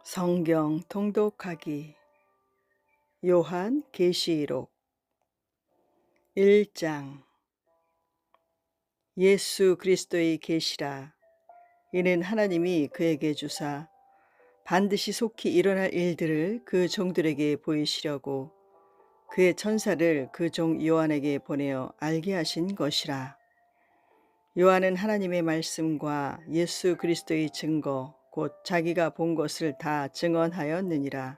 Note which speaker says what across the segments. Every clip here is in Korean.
Speaker 1: 성경 통독하기 요한 계시록 1장. 예수 그리스도의 계시라. 이는 하나님이 그에게 주사 반드시 속히 일어날 일들을 그 종들에게 보이시려고 그의 천사를 그 종 요한에게 보내어 알게 하신 것이라. 요한은 하나님의 말씀과 예수 그리스도의 증거 곧 자기가 본 것을 다 증언하였느니라.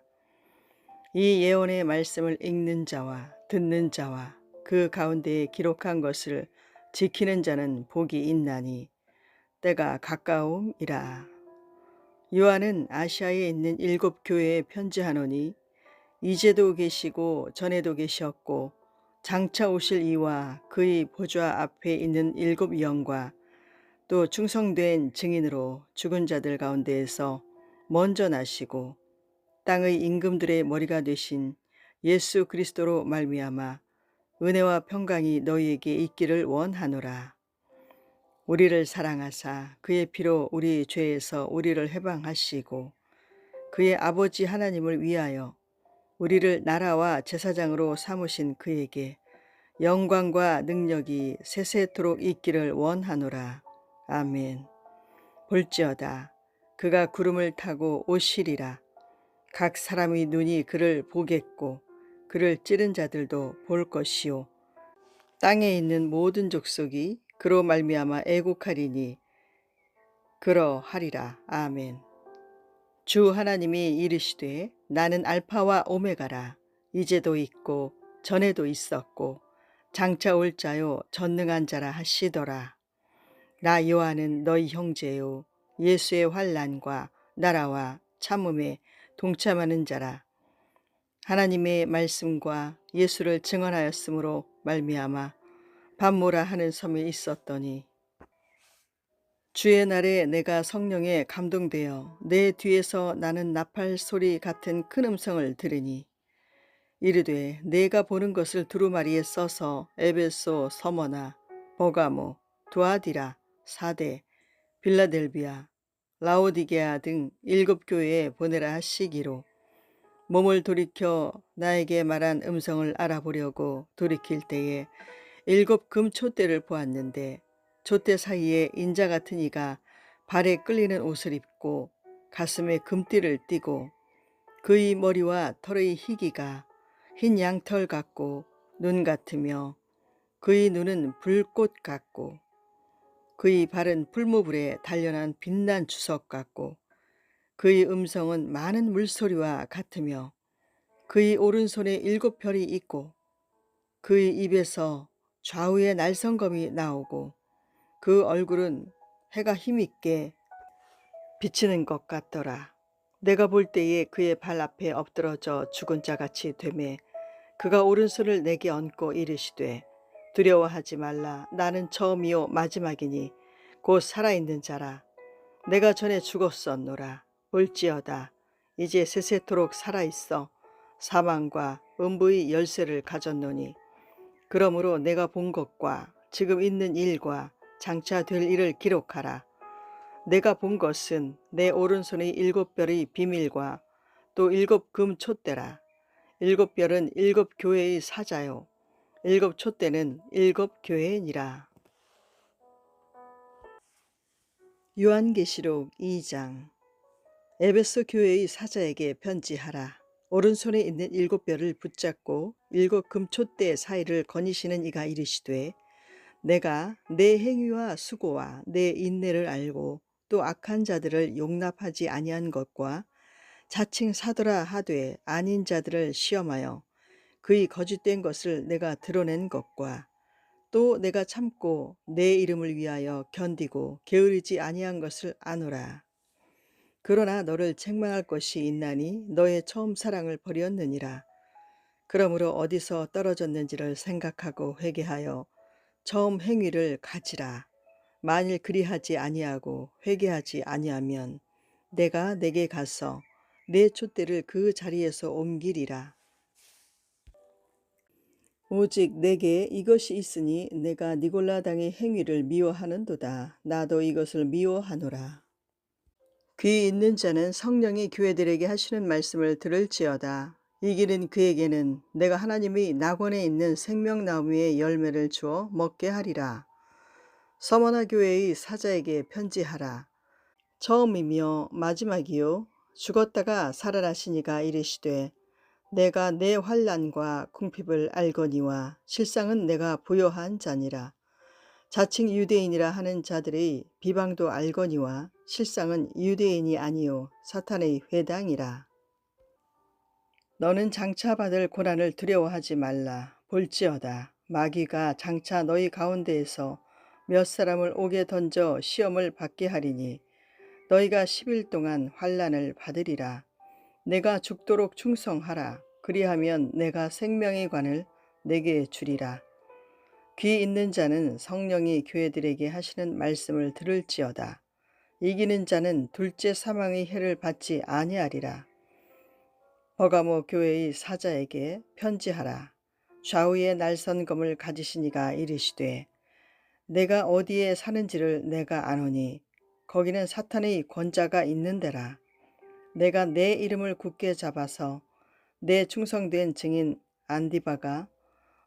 Speaker 1: 이 예언의 말씀을 읽는 자와 듣는 자와 그 가운데에 기록한 것을 지키는 자는 복이 있나니 때가 가까움이라. 요한은 아시아에 있는 7교회에 편지하노니 이제도 계시고 전에도 계셨고 장차 오실 이와 그의 보좌 앞에 있는 7영과 또 충성된 증인으로 죽은 자들 가운데에서 먼저 나시고 땅의 임금들의 머리가 되신 예수 그리스도로 말미암아 은혜와 평강이 너희에게 있기를 원하노라. 우리를 사랑하사 그의 피로 우리 죄에서 우리를 해방하시고 그의 아버지 하나님을 위하여 우리를 나라와 제사장으로 삼으신 그에게 영광과 능력이 세세토록 있기를 원하노라. 아멘. 볼지어다 그가 구름을 타고 오시리라. 각 사람의 눈이 그를 보겠고 그를 찌른 자들도 볼 것이요 땅에 있는 모든 족속이 그로 말미암아 애곡하리니 그러하리라. 아멘. 주 하나님이 이르시되 나는 알파와 오메가라. 이제도 있고 전에도 있었고 장차 올 자요 전능한 자라 하시더라. 나 요한은 너희 형제요 예수의 환난과 나라와 참음에 동참하는 자라. 하나님의 말씀과 예수를 증언하였으므로 말미암아 밤모라 하는 섬에 있었더니 주의 날에 내가 성령에 감동되어 내 뒤에서 나는 나팔 소리 같은 큰 음성을 들으니 이르되 내가 보는 것을 두루마리에 써서 에베소, 서머나, 버가모, 두아디라, 사대, 빌라델비아, 라오디게아 등 7교회에 보내라 하시기로 몸을 돌이켜 나에게 말한 음성을 알아보려고 돌이킬 때에 7 금촛대를 보았는데 촛대 사이에 인자 같은 이가 발에 끌리는 옷을 입고 가슴에 금띠를 띠고 그의 머리와 털의 희기가 흰 양털 같고 눈 같으며 그의 눈은 불꽃 같고 그의 발은 풀무불에 단련한 빛난 주석 같고 그의 음성은 많은 물소리와 같으며 그의 오른손에 7별이 있고 그의 입에서 좌우에 날성검이 나오고 그 얼굴은 해가 힘있게 비치는 것 같더라. 내가 볼 때에 그의 발 앞에 엎드러져 죽은 자같이 되매 그가 오른손을 내게 얹고 이르시되 두려워하지 말라. 나는 처음이요 마지막이니 곧 살아있는 자라. 내가 전에 죽었었노라. 볼지어다 이제 세세토록 살아있어 사망과 음부의 열쇠를 가졌노니 그러므로 내가 본 것과 지금 있는 일과 장차 될 일을 기록하라. 내가 본 것은 내 오른손의 7별의 비밀과 또 7금 촛대라. 7별은 7교회의 사자요 7촛대는 7교회니라. 요한계시록 2장. 에베소 교회의 사자에게 편지하라. 오른손에 있는 7별을 붙잡고 7금촛대 사이를 거니시는 이가 이르시되 내가 내 행위와 수고와 내 인내를 알고 또 악한 자들을 용납하지 아니한 것과 자칭 사도라 하되 아닌 자들을 시험하여 그의 거짓된 것을 내가 드러낸 것과 또 내가 참고 내 이름을 위하여 견디고 게으르지 아니한 것을 아노라. 그러나 너를 책망할 것이 있나니 너의 처음 사랑을 버렸느니라. 그러므로 어디서 떨어졌는지를 생각하고 회개하여 처음 행위를 가지라. 만일 그리하지 아니하고 회개하지 아니하면 내가 내게 가서 내 촛대를 그 자리에서 옮기리라. 오직 내게 이것이 있으니 내가 니골라당의 행위를 미워하는도다. 나도 이것을 미워하노라. 귀 있는 자는 성령이 교회들에게 하시는 말씀을 들을지어다. 이기는 그에게는 내가 하나님의 낙원에 있는 생명나무의 열매를 주어 먹게 하리라. 서머나 교회의 사자에게 편지하라. 처음이며 마지막이요 죽었다가 살아나시니가 이르시되 내가 내 환난과 궁핍을 알거니와 실상은 내가 부요한 자니라. 자칭 유대인이라 하는 자들의 비방도 알거니와 실상은 유대인이 아니요 사탄의 회당이라. 너는 장차 받을 고난을 두려워하지 말라. 볼지어다 마귀가 장차 너희 가운데에서 몇 사람을 옥에 던져 시험을 받게 하리니 너희가 10일 동안 환난을 받으리라. 내가 죽도록 충성하라. 그리하면 내가 생명의 관을 내게 주리라. 귀 있는 자는 성령이 교회들에게 하시는 말씀을 들을지어다. 이기는 자는 둘째 사망의 해를 받지 아니하리라. 버가모 교회의 사자에게 편지하라. 좌우에 날선 검을 가지시니가 이르시되 내가 어디에 사는지를 내가 아노니 거기는 사탄의 권자가 있는 데라. 내가 내 이름을 굳게 잡아서 내 충성된 증인 안디바가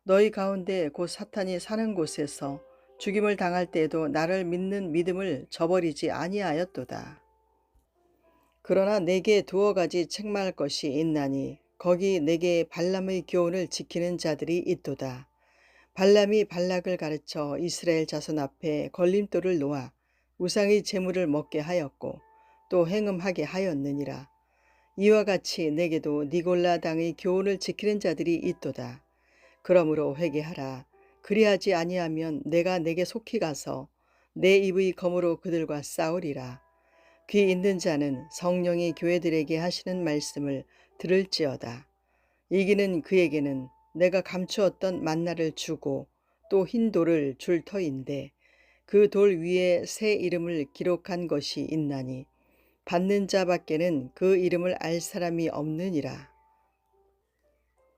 Speaker 1: 너희 가운데 곧 사탄이 사는 곳에서 죽임을 당할 때에도 나를 믿는 믿음을 저버리지 아니하였도다. 그러나 내게 두어 가지 책망할 것이 있나니 거기 내게 발람의 교훈을 지키는 자들이 있도다. 발람이 발락을 가르쳐 이스라엘 자손 앞에 걸림돌을 놓아 우상의 제물을 먹게 하였고 또 행음하게 하였느니라. 이와 같이 내게도 니골라 당의 교훈을 지키는 자들이 있도다. 그러므로 회개하라. 그리하지 아니하면 내가 내게 속히 가서 내 입의 검으로 그들과 싸우리라. 귀 있는 자는 성령이 교회들에게 하시는 말씀을 들을지어다. 이기는 그에게는 내가 감추었던 만나를 주고 또 흰 돌을 줄 터인데 그 돌 위에 새 이름을 기록한 것이 있나니 받는 자밖에는 그 이름을 알 사람이 없느니라.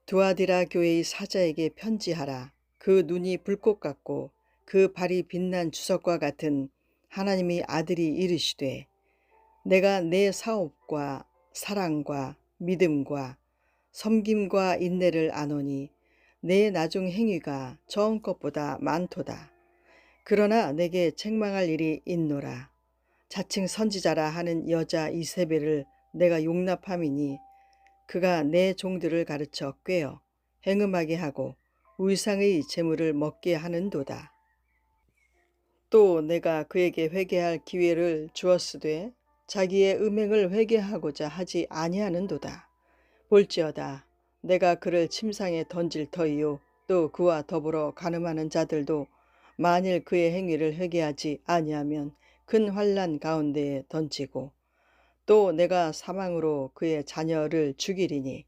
Speaker 1: 두아디라 교회의 사자에게 편지하라. 그 눈이 불꽃 같고 그 발이 빛난 주석과 같은 하나님의 아들이 이르시되 내가 내 사업과 사랑과 믿음과 섬김과 인내를 아노니 내 나중 행위가 처음 것보다 많도다. 그러나 내게 책망할 일이 있노라. 자칭 선지자라 하는 여자 이세벨을 내가 용납함이니 그가 내 종들을 가르쳐 꾀어 행음하게 하고 우상의 제물을 먹게 하는도다. 또 내가 그에게 회개할 기회를 주었으되 자기의 음행을 회개하고자 하지 아니하는도다. 볼지어다 내가 그를 침상에 던질 터이요 또 그와 더불어 간음하는 자들도 만일 그의 행위를 회개하지 아니하면 큰 환난 가운데에 던지고 또 내가 사망으로 그의 자녀를 죽이리니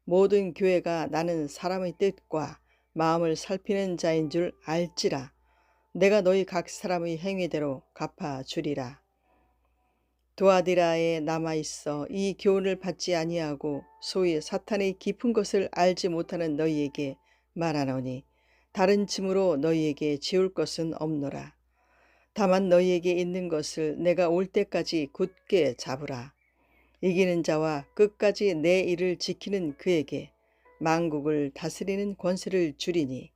Speaker 1: 모든 교회가 나는 사람의 뜻과 마음을 살피는 자인 줄 알지라. 내가 너희 각 사람의 행위대로 갚아주리라. 두아디라에 남아있어 이 교훈을 받지 아니하고 소위 사탄의 깊은 것을 알지 못하는 너희에게 말하노니 다른 짐으로 너희에게 지울 것은 없노라. 다만 너희에게 있는 것을 내가 올 때까지 굳게 잡으라. 이기는 자와 끝까지 내 일을 지키는 그에게 만국을 다스리는 권세를 주리니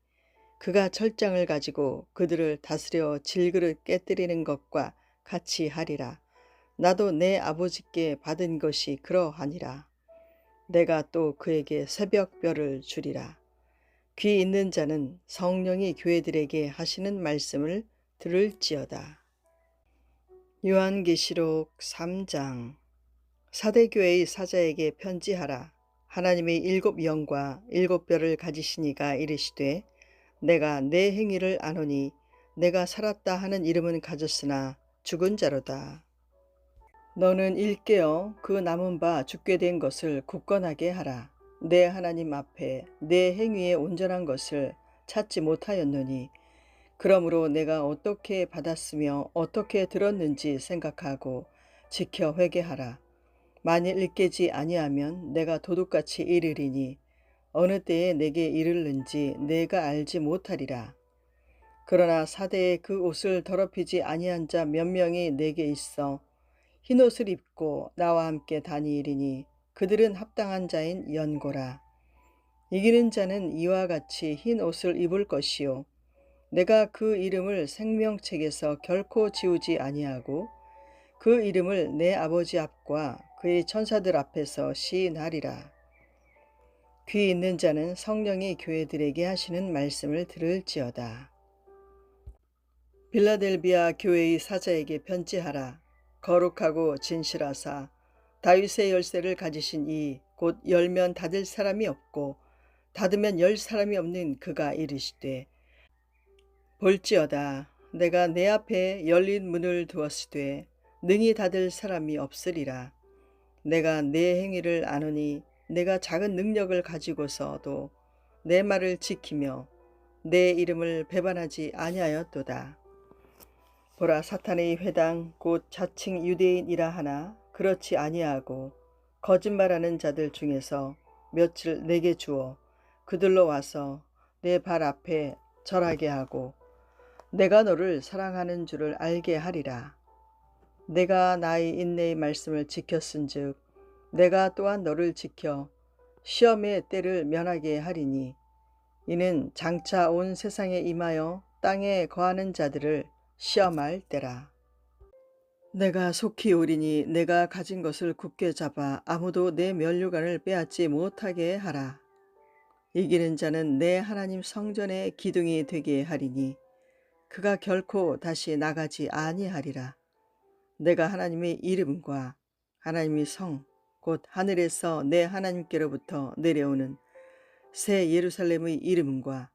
Speaker 1: 그가 철장을 가지고 그들을 다스려 질그릇 깨뜨리는 것과 같이 하리라. 나도 내 아버지께 받은 것이 그러하니라. 내가 또 그에게 새벽별을 주리라. 귀 있는 자는 성령이 교회들에게 하시는 말씀을 들을지어다. 요한계시록 3장. 사대교회의 사자에게 편지하라. 하나님의 일곱 영과 일곱 뼈를 가지시니가 이르시되 내가 내 행위를 아노니 내가 살았다 하는 이름은 가졌으나 죽은 자로다. 너는 일깨어 그 남은 바 죽게 된 것을 굳건하게 하라. 내 하나님 앞에 내 행위의 온전한 것을 찾지 못하였노니 그러므로 내가 어떻게 받았으며 어떻게 들었는지 생각하고 지켜 회개하라. 만일 일깨지 아니하면 내가 도둑같이 이르리니 어느 때에 내게 이르는지 내가 알지 못하리라. 그러나 사대에 그 옷을 더럽히지 아니한 자 몇 명이 내게 있어 흰옷을 입고 나와 함께 다니리니 그들은 합당한 자인 연고라. 이기는 자는 이와 같이 흰 옷을 입을 것이요 내가 그 이름을 생명책에서 결코 지우지 아니하고 그 이름을 내 아버지 앞과 그의 천사들 앞에서 시인하리라. 귀 있는 자는 성령이 교회들에게 하시는 말씀을 들을지어다. 빌라델비아 교회의 사자에게 편지하라. 거룩하고 진실하사 다윗의 열쇠를 가지신 이 곧 열면 닫을 사람이 없고 닫으면 열 사람이 없는 그가 이르시되 볼지어다 내가 내 앞에 열린 문을 두었으되 능히 닫을 사람이 없으리라. 내가 내 행위를 아노니 내가 작은 능력을 가지고서도 내 말을 지키며 내 이름을 배반하지 아니하였도다. 보라 사탄의 회당 곧 자칭 유대인이라 하나 그렇지 아니하고 거짓말하는 자들 중에서 며칠 내게 주어 그들로 와서 내 발 앞에 절하게 하고 내가 너를 사랑하는 줄을 알게 하리라. 내가 나의 인내의 말씀을 지켰은즉 내가 또한 너를 지켜 시험의 때를 면하게 하리니 이는 장차 온 세상에 임하여 땅에 거하는 자들을 시험할 때라. 내가 속히 오리니 내가 가진 것을 굳게 잡아 아무도 내 면류관을 빼앗지 못하게 하라. 이기는 자는 내 하나님 성전의 기둥이 되게 하리니 그가 결코 다시 나가지 아니하리라. 내가 하나님의 이름과 하나님의 성 곧 하늘에서 내 하나님께로부터 내려오는 새 예루살렘의 이름과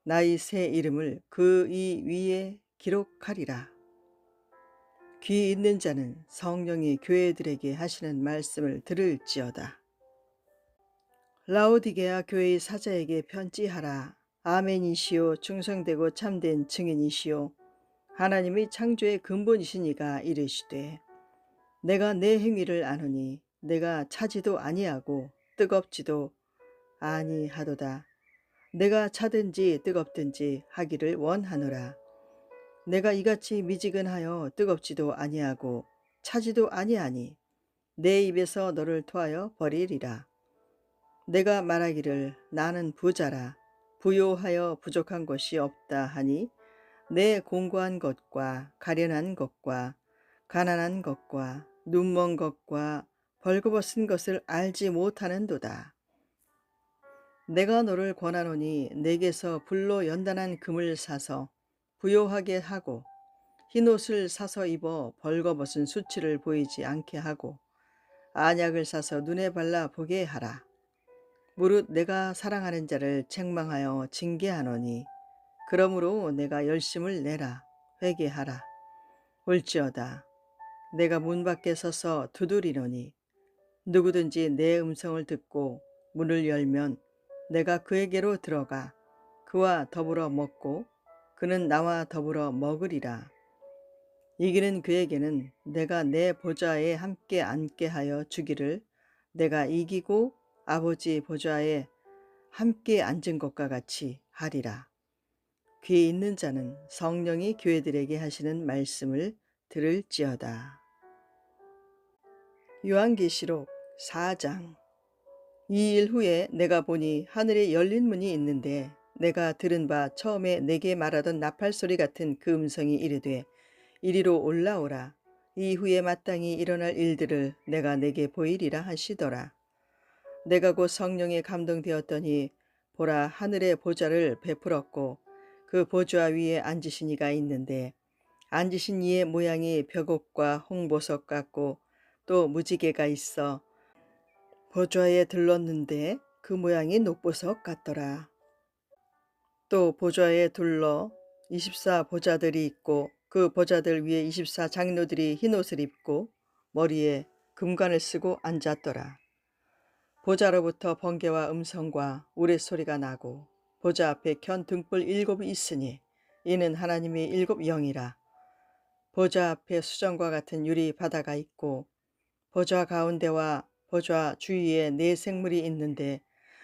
Speaker 1: 나의 새 이름을 그 이 위에 기록하리라. 귀 있는 자는 성령이 교회들에게 하시는 말씀을 들을지어다. 라오디게아 교회의 사자에게 편지하라. 아멘이시오 충성되고 참된 증인이시오 하나님의 창조의 근본이신 이가 이르시되 내가 내 행위를 아노니 내가 차지도 아니하고 뜨겁지도 아니하도다. 내가 차든지 뜨겁든지 하기를 원하노라. 내가 이같이 미지근하여 뜨겁지도 아니하고 차지도 아니하니 내 입에서 너를 토하여 버리리라. 내가 말하기를 나는 부자라 부요하여 부족한 것이 없다 하니 내 공고한 것과 가련한 것과 가난한 것과 눈먼 것과 벌거벗은 것을 알지 못하는도다. 내가 너를 권하노니 내게서 불로 연단한 금을 사서 부요하게 하고 흰옷을 사서 입어 벌거벗은 수치를 보이지 않게 하고 안약을 사서 눈에 발라 보게 하라. 무릇 내가 사랑하는 자를 책망하여 징계하노니 그러므로 내가 열심을 내라 회개하라. 올지어다 내가 문 밖에 서서 두드리노니 누구든지 내 음성을 듣고 문을 열면 내가 그에게로 들어가 그와 더불어 먹고 그는 나와 더불어 먹으리라. 이기는 그에게는 내가 내 보좌에 함께 앉게 하여 주기를 내가 이기고 아버지 보좌에 함께 앉은 것과 같이 하리라. 귀 있는 자는 성령이 교회들에게 하시는 말씀을 들을지어다. 요한계시록 4장. 이 일 후에 내가 보니 하늘에 열린 문이 있는데 내가 들은 바 처음에 내게 말하던 나팔소리 같은 그 음성이 이르되 이리로 올라오라. 이후에 마땅히 일어날 일들을 내가 내게 보이리라 하시더라. 내가 곧 성령에 감동되었더니 보라 하늘의 보좌를 베풀었고 그 보좌 위에 앉으신 이가 있는데 앉으신 이의 모양이 벽옥과 홍보석 같고 또 무지개가 있어 보좌에 들렀는데 그 모양이 녹보석 같더라. 또 보좌에 둘러 24 보좌들이 있고 그 보좌들 위에 24 장로들이 흰옷을 입고 머리에 금관을 쓰고 앉았더라. 보좌로부터 번개와 음성과 우레소리가 나고 보좌 앞에 켠 등불 7이 있으니 이는 하나님의 7 영이라. 보좌 앞에 수정과 같은 유리 바다가 있고 보좌 가운데와 보좌 주위에 4 생물이 있는데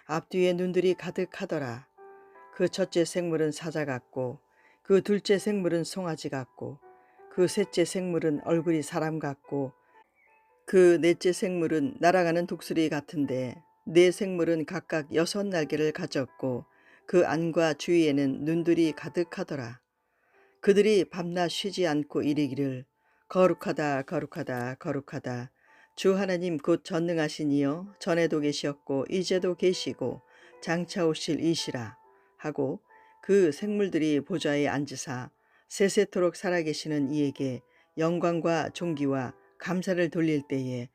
Speaker 1: 앞뒤에 눈들이 가득하더라. 그 첫째 생물은 사자 같고 그 둘째 생물은 송아지 같고 그 셋째 생물은 얼굴이 사람 같고 그 넷째 생물은 날아가는 독수리 같은데 네 생물은 각각 6날개를 가졌고 그 안과 주위에는 눈들이 가득하더라. 그들이 밤낮 쉬지 않고 이르기를 거룩하다 거룩하다 거룩하다 주 하나님 곧 전능하신 이여 전에도 계셨고 이제도 계시고 장차 오실 이시라 하고 그 생물들이 보좌에 앉으사 세세토록 살아계시는 이에게 영광과 존귀와 감사를 돌릴 때에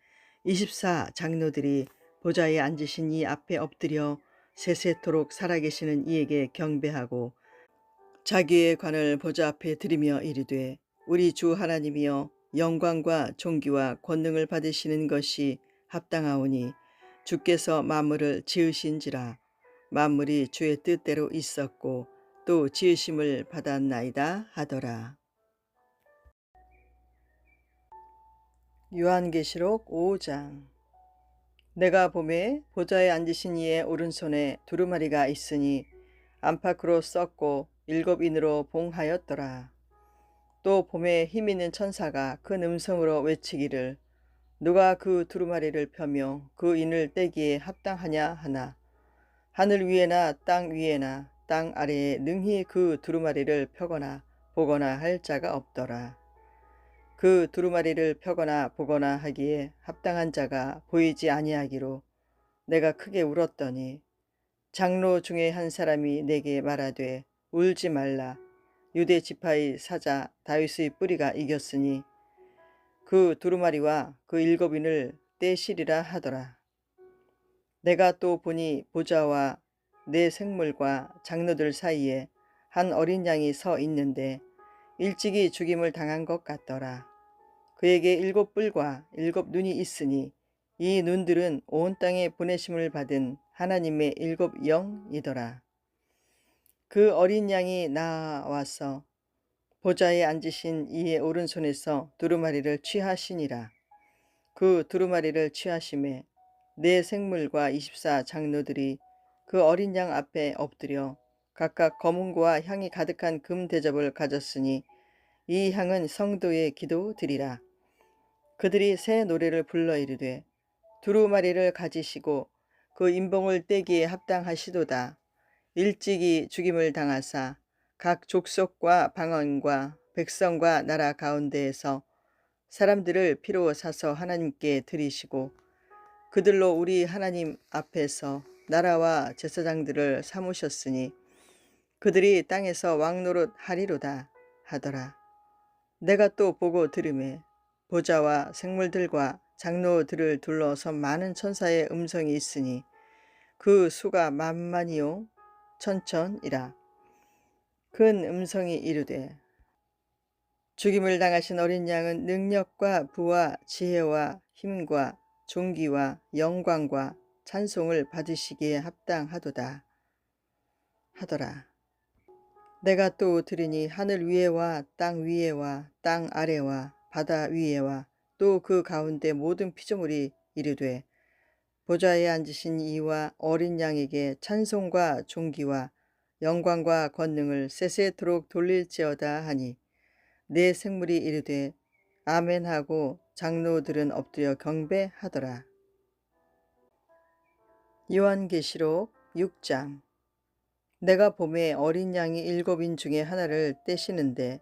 Speaker 1: 24 장로들이 보좌에 앉으신 이 앞에 엎드려 세세토록 살아계시는 이에게 경배하고 자기의 관을 보좌 앞에 드리며 이르되 우리 주 하나님이여 영광과 존귀와 권능을 받으시는 것이 합당하오니 주께서 만물을 지으신지라 만물이 주의 뜻대로 있었고 또 지으심을 받았나이다 하더라. 요한계시록 5장. 내가 보매 보좌에 앉으신 이의 오른손에 두루마리가 있으니 안팎으로 썩고 7인으로 봉하였더라. 또 봄에 힘있는 천사가 큰 음성으로 외치기를 누가 그 두루마리를 펴며 그 인을 떼기에 합당하냐 하나 하늘 위에나 땅 위에나 땅 아래에 능히 그 두루마리를 펴거나 보거나 할 자가 없더라. 그 두루마리를 펴거나 보거나 하기에 합당한 자가 보이지 아니하기로 내가 크게 울었더니 장로 중에 한 사람이 내게 말하되 울지 말라 유대 지파의 사자 다윗의 뿌리가 이겼으니 그 두루마리와 그 7인을 떼시리라 하더라. 내가 또 보니 보좌와 네 생물과 장로들 사이에 한 어린 양이 서 있는데 일찍이 죽임을 당한 것 같더라. 그에게 7뿔과 7눈이 있으니 이 눈들은 온 땅에 보내심을 받은 하나님의 7영이더라. 그 어린 양이 나와서 보좌에 앉으신 이의 오른손에서 두루마리를 취하시니라. 그 두루마리를 취하심에 네 생물과 24 장로들이 그 어린 양 앞에 엎드려 각각 검은고와 향이 가득한 금 대접을 가졌으니 이 향은 성도의 기도 드리라. 그들이 새 노래를 불러 이르되 두루마리를 가지시고 그 인봉을 떼기에 합당하시도다. 일찍이 죽임을 당하사 각 족속과 방언과 백성과 나라 가운데에서 사람들을 피로 사서 하나님께 드리시고 그들로 우리 하나님 앞에서 나라와 제사장들을 삼으셨으니 그들이 땅에서 왕노릇 하리로다 하더라. 내가 또 보고 들으매 보좌와 생물들과 장로들을 둘러서 많은 천사의 음성이 있으니 그 수가 만만이요 천천이라. 큰 음성이 이르되 죽임을 당하신 어린 양은 능력과 부와 지혜와 힘과 존귀와 영광과 찬송을 받으시기에 합당하도다 하더라. 내가 또 들으니 하늘 위에와 땅 위에와 땅 아래와 바다 위에와 또 그 가운데 모든 피조물이 이르되 보좌에 앉으신 이와 어린 양에게 찬송과 존귀와 영광과 권능을 세세토록 돌릴지어다 하니 네 생물이 이르되 아멘하고 장로들은 엎드려 경배하더라. 요한계시록 6장. 내가 봄에 어린 양이 7인 중에 하나를 떼시는데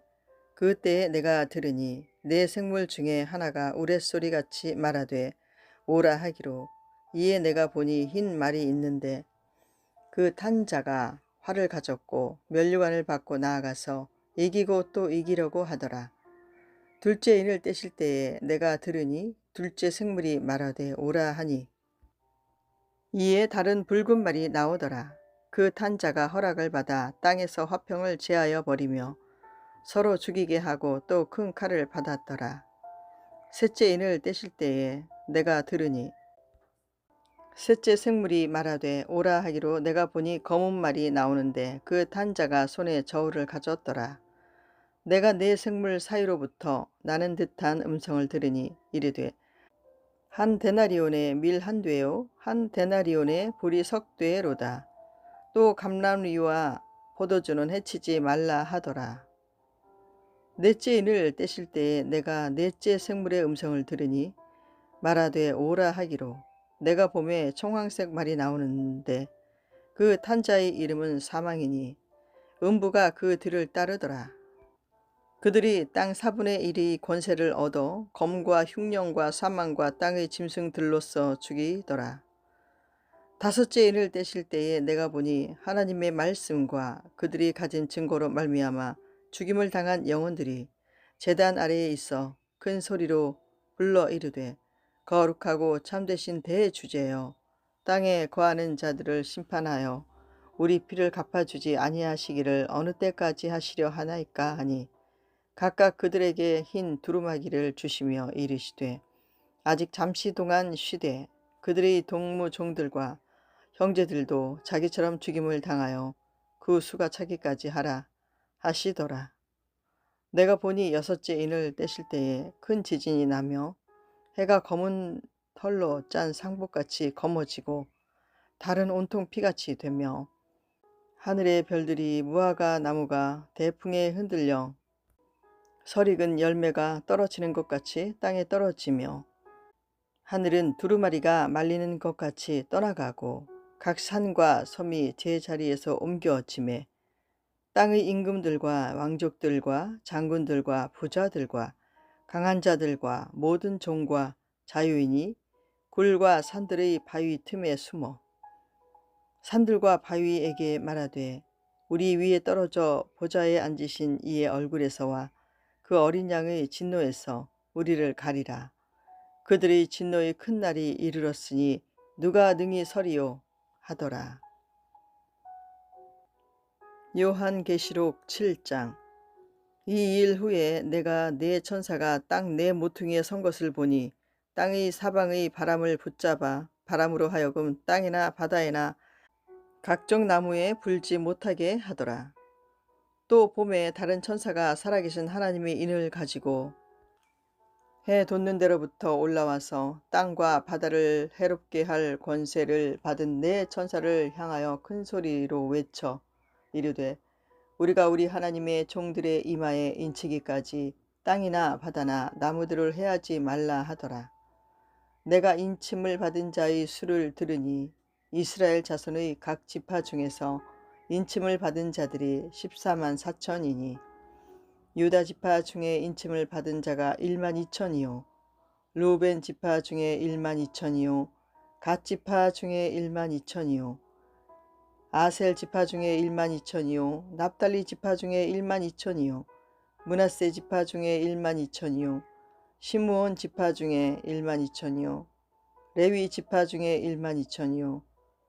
Speaker 1: 그때에 내가 들으니 네 생물 중에 하나가 우레소리같이 말하되 오라 하기로 이에 내가 보니 흰 말이 있는데 그 탄 자가 활을 가졌고 면류관을 받고 나아가서 이기고 또 이기려고 하더라. 둘째 인을 떼실 때에 내가 들으니 둘째 생물이 말하되 오라 하니 이에 다른 붉은 말이 나오더라. 그 탄 자가 허락을 받아 땅에서 화평을 제하여 버리며 서로 죽이게 하고 또 큰 칼을 받았더라. 셋째 인을 떼실 때에 내가 들으니 셋째 생물이 말하되 오라 하기로 내가 보니 검은 말이 나오는데 그 탄 자가 손에 저울을 가졌더라. 내가 네 생물 사이로부터 나는 듯한 음성을 들으니 이르되 한 데나리온의 밀 한 되요 한 데나리온의 보리 석 되로다. 또 감람류와 포도주는 해치지 말라 하더라. 넷째 인을 떼실 때에 내가 넷째 생물의 음성을 들으니 말하되 오라 하기로 내가 봄에 청황색 말이 나오는데 그 탄 자의 이름은 사망이니 음부가 그 뒤를 따르더라. 그들이 땅 4분의 1의 권세를 얻어 검과 흉령과 사망과 땅의 짐승들로서 죽이더라. 다섯째 인을 떼실 때에 내가 보니 하나님의 말씀과 그들이 가진 증거로 말미암아 죽임을 당한 영혼들이 제단 아래에 있어 큰 소리로 불러 이르되 거룩하고 참되신 대주제여 땅에 거하는 자들을 심판하여 우리 피를 갚아주지 아니하시기를 어느 때까지 하시려 하나이까 하니 각각 그들에게 흰 두루마기를 주시며 이르시되 아직 잠시 동안 쉬되 그들의 동무 종들과 형제들도 자기처럼 죽임을 당하여 그 수가 차기까지 하라 하시더라. 내가 보니 여섯째 인을 떼실 때에 큰 지진이 나며 해가 검은 털로 짠 상복같이 검어지고 달은 온통 피같이 되며 하늘의 별들이 무화과 나무가 대풍에 흔들려 설익은 열매가 떨어지는 것 같이 땅에 떨어지며 하늘은 두루마리가 말리는 것 같이 떠나가고 각 산과 섬이 제 자리에서 옮겨짐에 땅의 임금들과 왕족들과 장군들과 부자들과 강한 자들과 모든 종과 자유인이 굴과 산들의 바위 틈에 숨어 산들과 바위에게 말하되 우리 위에 떨어져 보좌에 앉으신 이의 얼굴에서와 그 어린 양의 진노에서 우리를 가리라. 그들의 진노의 큰 날이 이르렀으니 누가 능히 서리요 하더라. 요한계시록 7장. 이 일 후에 내가 네 천사가 땅 네 모퉁이에 선 것을 보니 땅의 사방의 바람을 붙잡아 바람으로 하여금 땅이나 바다에나 각종 나무에 불지 못하게 하더라. 또 봄에 다른 천사가 살아계신 하나님의 인을 가지고 해 돋는 데로부터 올라와서 땅과 바다를 해롭게 할 권세를 받은 네 천사를 향하여 큰 소리로 외쳐 이르되 우리가 우리 하나님의 종들의 이마에 인치기까지 땅이나 바다나 나무들을 해하지 말라 하더라. 내가 인침을 받은 자의 수를 들으니 이스라엘 자손의 각 지파 중에서 인침을 받은 자들이 14만 4천이니 유다 지파 중에 인침을 받은 자가 1만 2천이요 루벤 지파 중에 1만 2천이요 갓 지파 중에 1만 2천이요 아셀 지파 중에 1만 2천이요 납달리 지파 중에 1만 2천이요 므낫세 지파 중에 1만 2천이요 시므온 지파 중에 1만 2천이요 레위 지파 중에 1만 2천이요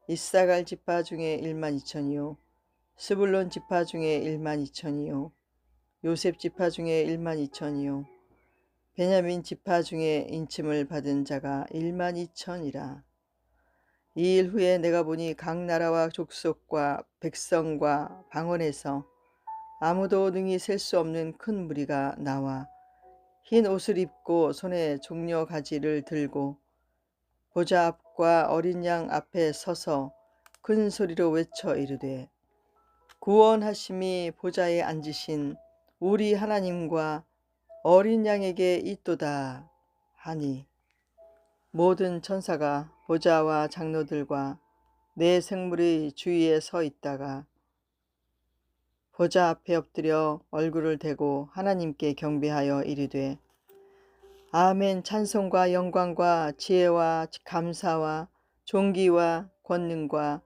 Speaker 1: 이사갈 지파 중에 1만 2천이요 스불론 지파 중에 1만 2천이요 요셉 지파 중에 1만 2천이요 베냐민 지파 중에 인침을 받은 자가 1만 2천이라. 이 일 후에 내가 보니 각 나라와 족속과 백성과 방언에서 아무도 능히 셀 수 없는 큰 무리가 나와 흰 옷을 입고 손에 종려 가지를 들고 보좌 앞과 어린 양 앞에 서서 큰 소리로 외쳐 이르되 구원하심이 보좌에 앉으신 우리 하나님과 어린 양에게 있도다 하니 모든 천사가 보좌와 장로들과 네 생물의 주위에 서 있다가 보좌 앞에 엎드려 얼굴을 대고 하나님께 경배하여 이르되 아멘. 찬송과 영광과 지혜와 감사와 존귀와 권능과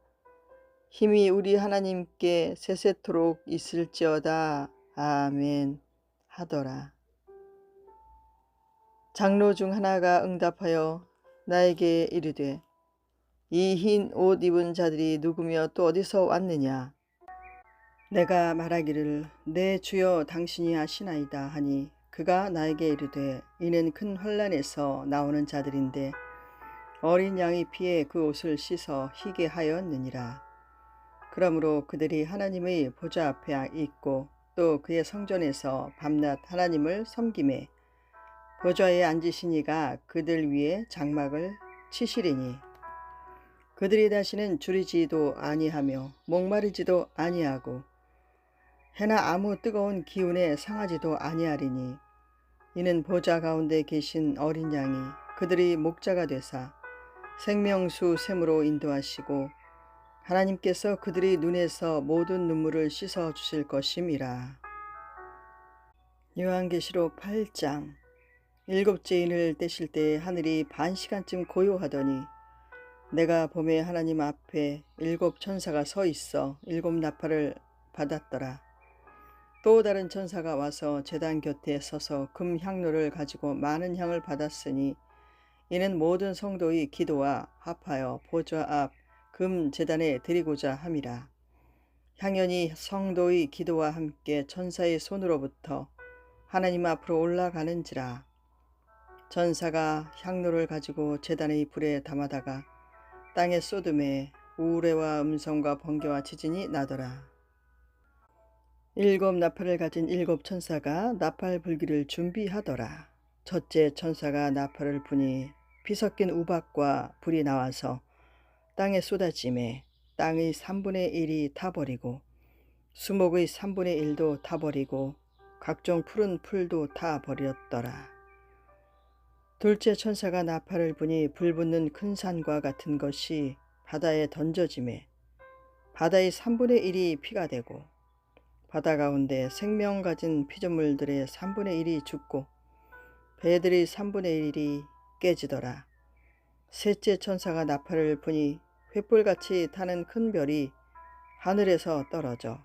Speaker 1: 힘이 우리 하나님께 세세토록 있을지어다. 아멘 하더라. 장로 중 하나가 응답하여 나에게 이르되 이 흰 옷 입은 자들이 누구며 또 어디서 왔느냐. 내가 말하기를 내 주여 당신이 아시나이다 하니 그가 나에게 이르되 이는 큰 환난에서 나오는 자들인데 어린 양의 피에 그 옷을 씻어 희게 하였느니라. 그러므로 그들이 하나님의 보좌 앞에 있고 또 그의 성전에서 밤낮 하나님을 섬기매 보좌에 앉으신 이가 그들 위에 장막을 치시리니 그들이 다시는 줄이지도 아니하며 목마르지도 아니하고 해나 아무 뜨거운 기운에 상하지도 아니하리니 이는 보좌 가운데 계신 어린 양이 그들이 목자가 되사 생명수 샘으로 인도하시고 하나님께서 그들이 눈에서 모든 눈물을 씻어 주실 것임이라. 요한계시록 8장. 일곱째 인을 떼실 때 하늘이 반 시간쯤 고요하더니 내가 봄에 하나님 앞에 일곱 천사가 서 있어 일곱 나팔을 받았더라. 또 다른 천사가 와서 제단 곁에 서서 금 향로를 가지고 많은 향을 받았으니 이는 모든 성도의 기도와 합하여 보좌 앞 금 제단에 드리고자 함이라. 향연이 성도의 기도와 함께 천사의 손으로부터 하나님 앞으로 올라가는지라. 천사가 향로를 가지고 제단의 불에 담아다가 땅에 쏟음에 우레와 음성과 번개와 지진이 나더라. 일곱 나팔을 가진 일곱 천사가 나팔 불기를 준비하더라. 첫째 천사가 나팔을 부니 피 섞인 우박과 불이 나와서 땅에 쏟아짐에 땅의 3분의 1이 타버리고 수목의 3분의 1도 타버리고 각종 푸른 풀도 타버렸더라. 둘째 천사가 나팔을 부니 불붙는 큰 산과 같은 것이 바다에 던져짐에 바다의 3분의 1이 피가 되고 바다 가운데 생명 가진 피조물들의 3분의 1이 죽고 배들의 3분의 1이 깨지더라. 셋째 천사가 나팔을 부니 횃불같이 타는 큰 별이 하늘에서 떨어져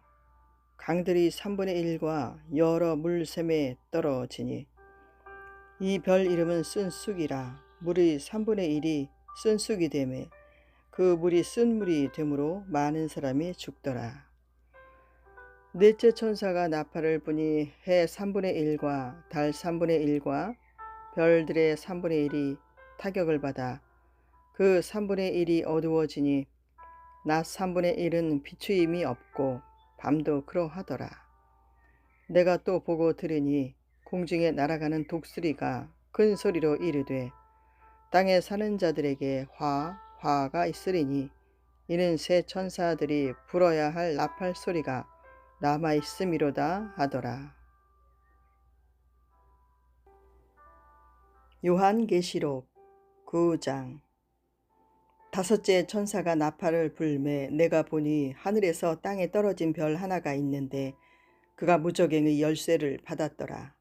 Speaker 1: 강들이 3분의 1과 여러 물샘에 떨어지니 이 별 이름은 쓴쑥이라. 물의 3분의 1이 쓴쑥이 되매 그 물이 쓴 물이 되므로 많은 사람이 죽더라. 넷째 천사가 나팔을 부니 해 3분의 1과 달 3분의 1과 별들의 3분의 1이 타격을 받아 그 3분의 1이 어두워지니 낮 3분의 1은 비추임이 없고 밤도 그러하더라. 내가 또 보고 들으니 공중에 날아가는 독수리가 큰 소리로 이르되 땅에 사는 자들에게 화가 있으리니 이는 새 천사들이 불어야 할 나팔 소리가 남아 있음이로다 하더라. 요한계시록 9장. 다섯째 천사가 나팔을 불매 내가 보니 하늘에서 땅에 떨어진 별 하나가 있는데 그가 무저갱의 열쇠를 받았더라.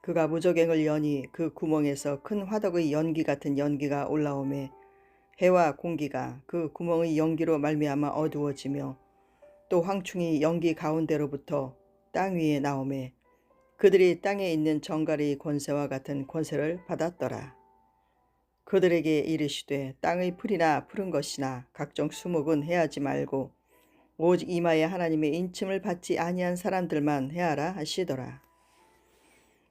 Speaker 1: 그가 무저갱을 여니 그 구멍에서 큰 화덕의 연기 같은 연기가 올라오매 해와 공기가 그 구멍의 연기로 말미암아 어두워지며 또 황충이 연기 가운데로부터 땅 위에 나오매 그들이 땅에 있는 정갈의 권세와 같은 권세를 받았더라. 그들에게 이르시되 땅의 풀이나 푸른 것이나 각종 수목은 해하지 말고 오직 이마에 하나님의 인침을 받지 아니한 사람들만 해하라 하시더라.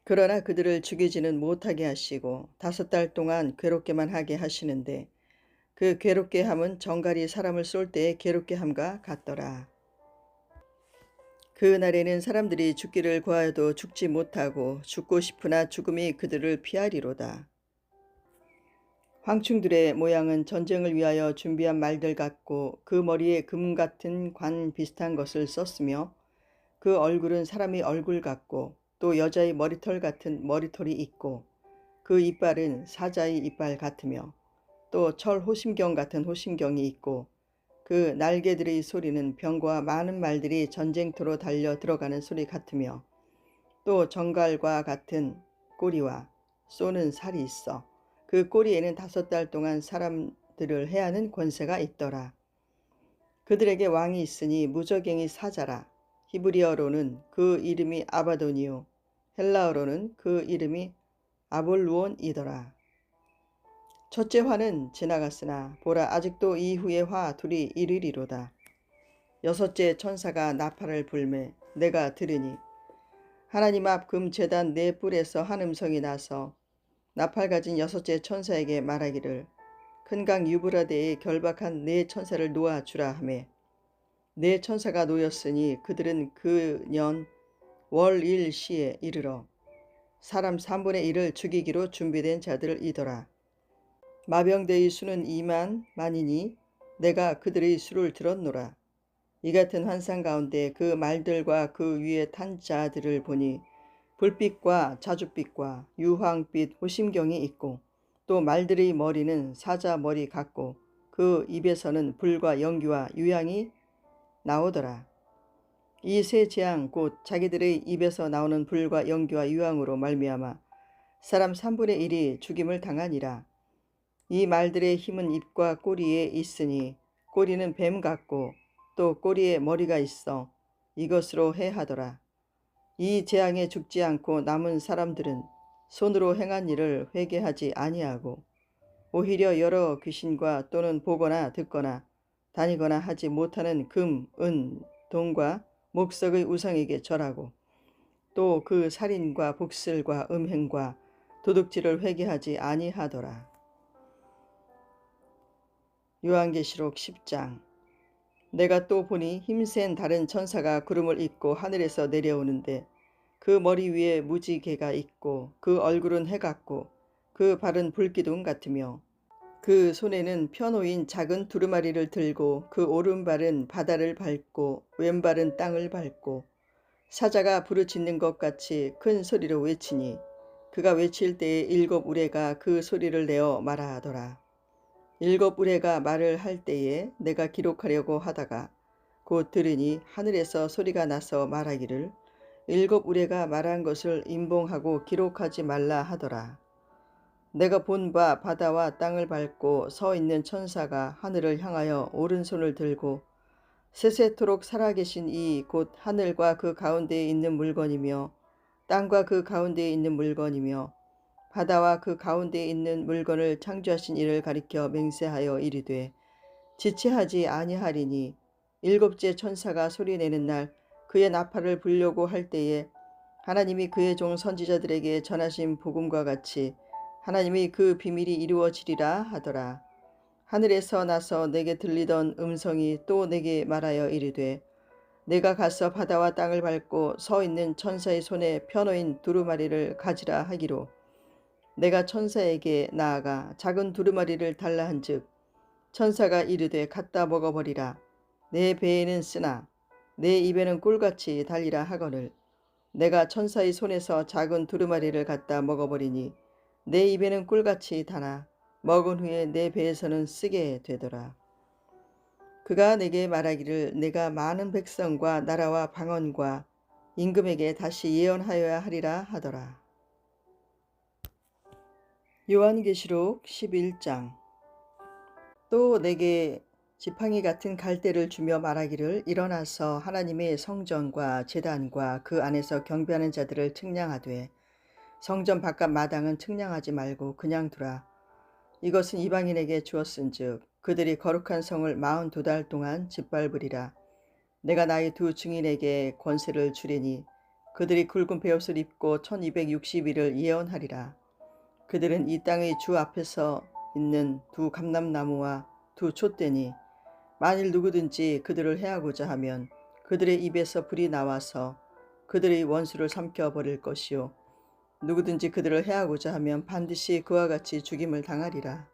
Speaker 1: 그러나 그들을 죽이지는 못하게 하시고 5달 동안 괴롭게만 하게 하시는데 그 괴롭게 함은 정갈이 사람을 쏠 때의 괴롭게 함과 같더라. 그 날에는 사람들이 죽기를 구하여도 죽지 못하고 죽고 싶으나 죽음이 그들을 피하리로다. 황충들의 모양은 전쟁을 위하여 준비한 말들 같고 그 머리에 금 같은 관 비슷한 것을 썼으며 그 얼굴은 사람의 얼굴 같고 또 여자의 머리털 같은 머리털이 있고 그 이빨은 사자의 이빨 같으며 또 철 호심경 같은 호심경이 있고 그 날개들의 소리는 병과 많은 말들이 전쟁터로 달려 들어가는 소리 같으며 또 정갈과 같은 꼬리와 쏘는 살이 있어 그 꼬리에는 5달 동안 사람들을 해하는 권세가 있더라. 그들에게 왕이 있으니 무저갱이 사자라. 히브리어로는 그 이름이 아바돈이요 헬라어로는 그 이름이 아볼루온이더라. 첫째 화는 지나갔으나 보라 아직도 이후의 화 둘이 이르리로다. 여섯째 천사가 나팔을 불매 내가 들으니 하나님 앞 금 제단 네 뿔에서 한 음성이 나서 나팔 가진 여섯째 천사에게 말하기를 큰 강 유브라데에 결박한 네 천사를 놓아주라 하매 네 천사가 놓였으니 그들은 그 년 월일 시에 이르러 사람 3분의 1을 죽이기로 준비된 자들이더라. 마병대의 수는 2만 만이니 내가 그들의 수를 들었노라. 이 같은 환상 가운데 그 말들과 그 위에 탄 자들을 보니 불빛과 자줏빛과 유황빛 호심경이 있고 또 말들의 머리는 사자 머리 같고 그 입에서는 불과 연기와 유향이 나오더라. 이 세 재앙 곧 자기들의 입에서 나오는 불과 연기와 유향으로 말미암아 사람 3분의 1이 죽임을 당하니라. 이 말들의 힘은 입과 꼬리에 있으니 꼬리는 뱀 같고 또 꼬리에 머리가 있어 이것으로 해하더라. 이 재앙에 죽지 않고 남은 사람들은 손으로 행한 일을 회개하지 아니하고 오히려 여러 귀신과 또는 보거나 듣거나 다니거나 하지 못하는 금, 은, 동과 목석의 우상에게 절하고 또 그 살인과 복슬과 음행과 도둑질을 회개하지 아니하더라. 요한계시록 10장. 내가 또 보니 힘센 다른 천사가 구름을 입고 하늘에서 내려오는데 그 머리 위에 무지개가 있고 그 얼굴은 해 같고 그 발은 불기둥 같으며 그 손에는 펴놓인 작은 두루마리를 들고 그 오른발은 바다를 밟고 왼발은 땅을 밟고 사자가 부르짖는 것 같이 큰 소리로 외치니 그가 외칠 때에 7 우레가 그 소리를 내어 말하더라. 7 우레가 말을 할 때에 내가 기록하려고 하다가 곧 들으니 하늘에서 소리가 나서 말하기를 7 우레가 말한 것을 임봉하고 기록하지 말라 하더라. 내가 본 바 바다와 땅을 밟고 서 있는 천사가 하늘을 향하여 오른손을 들고 세세토록 살아계신 이 곧 하늘과 그 가운데에 있는 물건이며 땅과 그 가운데에 있는 물건이며 바다와 그 가운데에 있는 물건을 창조하신 이를 가리켜 맹세하여 이르되 지체하지 아니하리니 7째 천사가 소리내는 날 그의 나팔을 불려고 할 때에 하나님이 그의 종 선지자들에게 전하신 복음과 같이 하나님이 그 비밀이 이루어지리라 하더라. 하늘에서 나서 내게 들리던 음성이 또 내게 말하여 이르되 내가 가서 바다와 땅을 밟고 서 있는 천사의 손에 펴놓인 두루마리를 가지라 하기로 내가 천사에게 나아가 작은 두루마리를 달라 한즉 천사가 이르되 갖다 먹어버리라. 내 배에는 쓰나 내 입에는 꿀같이 달리라 하거늘 내가 천사의 손에서 작은 두루마리를 갖다 먹어버리니 내 입에는 꿀같이 다나 먹은 후에 내 배에서는 쓰게 되더라. 그가 내게 말하기를 내가 많은 백성과 나라와 방언과 임금에게 다시 예언하여야 하리라 하더라. 요한계시록 11장. 또 내게 지팡이 같은 갈대를 주며 말하기를 일어나서 하나님의 성전과 제단과 그 안에서 경배하는 자들을 측량하되 성전 바깥 마당은 측량하지 말고 그냥 두라. 이것은 이방인에게 주었은즉 그들이 거룩한 성을 42달 동안 짓밟으리라. 내가 나의 2 증인에게 권세를 주리니 그들이 굵은 베옷을 입고 1260일을 예언하리라. 그들은 이 땅의 주 앞에서 있는 2 감람나무와 2 촛대니 만일 누구든지 그들을 해하고자 하면 그들의 입에서 불이 나와서 그들의 원수를 삼켜버릴 것이요 누구든지 그들을 해하고자 하면 반드시 그와 같이 죽임을 당하리라.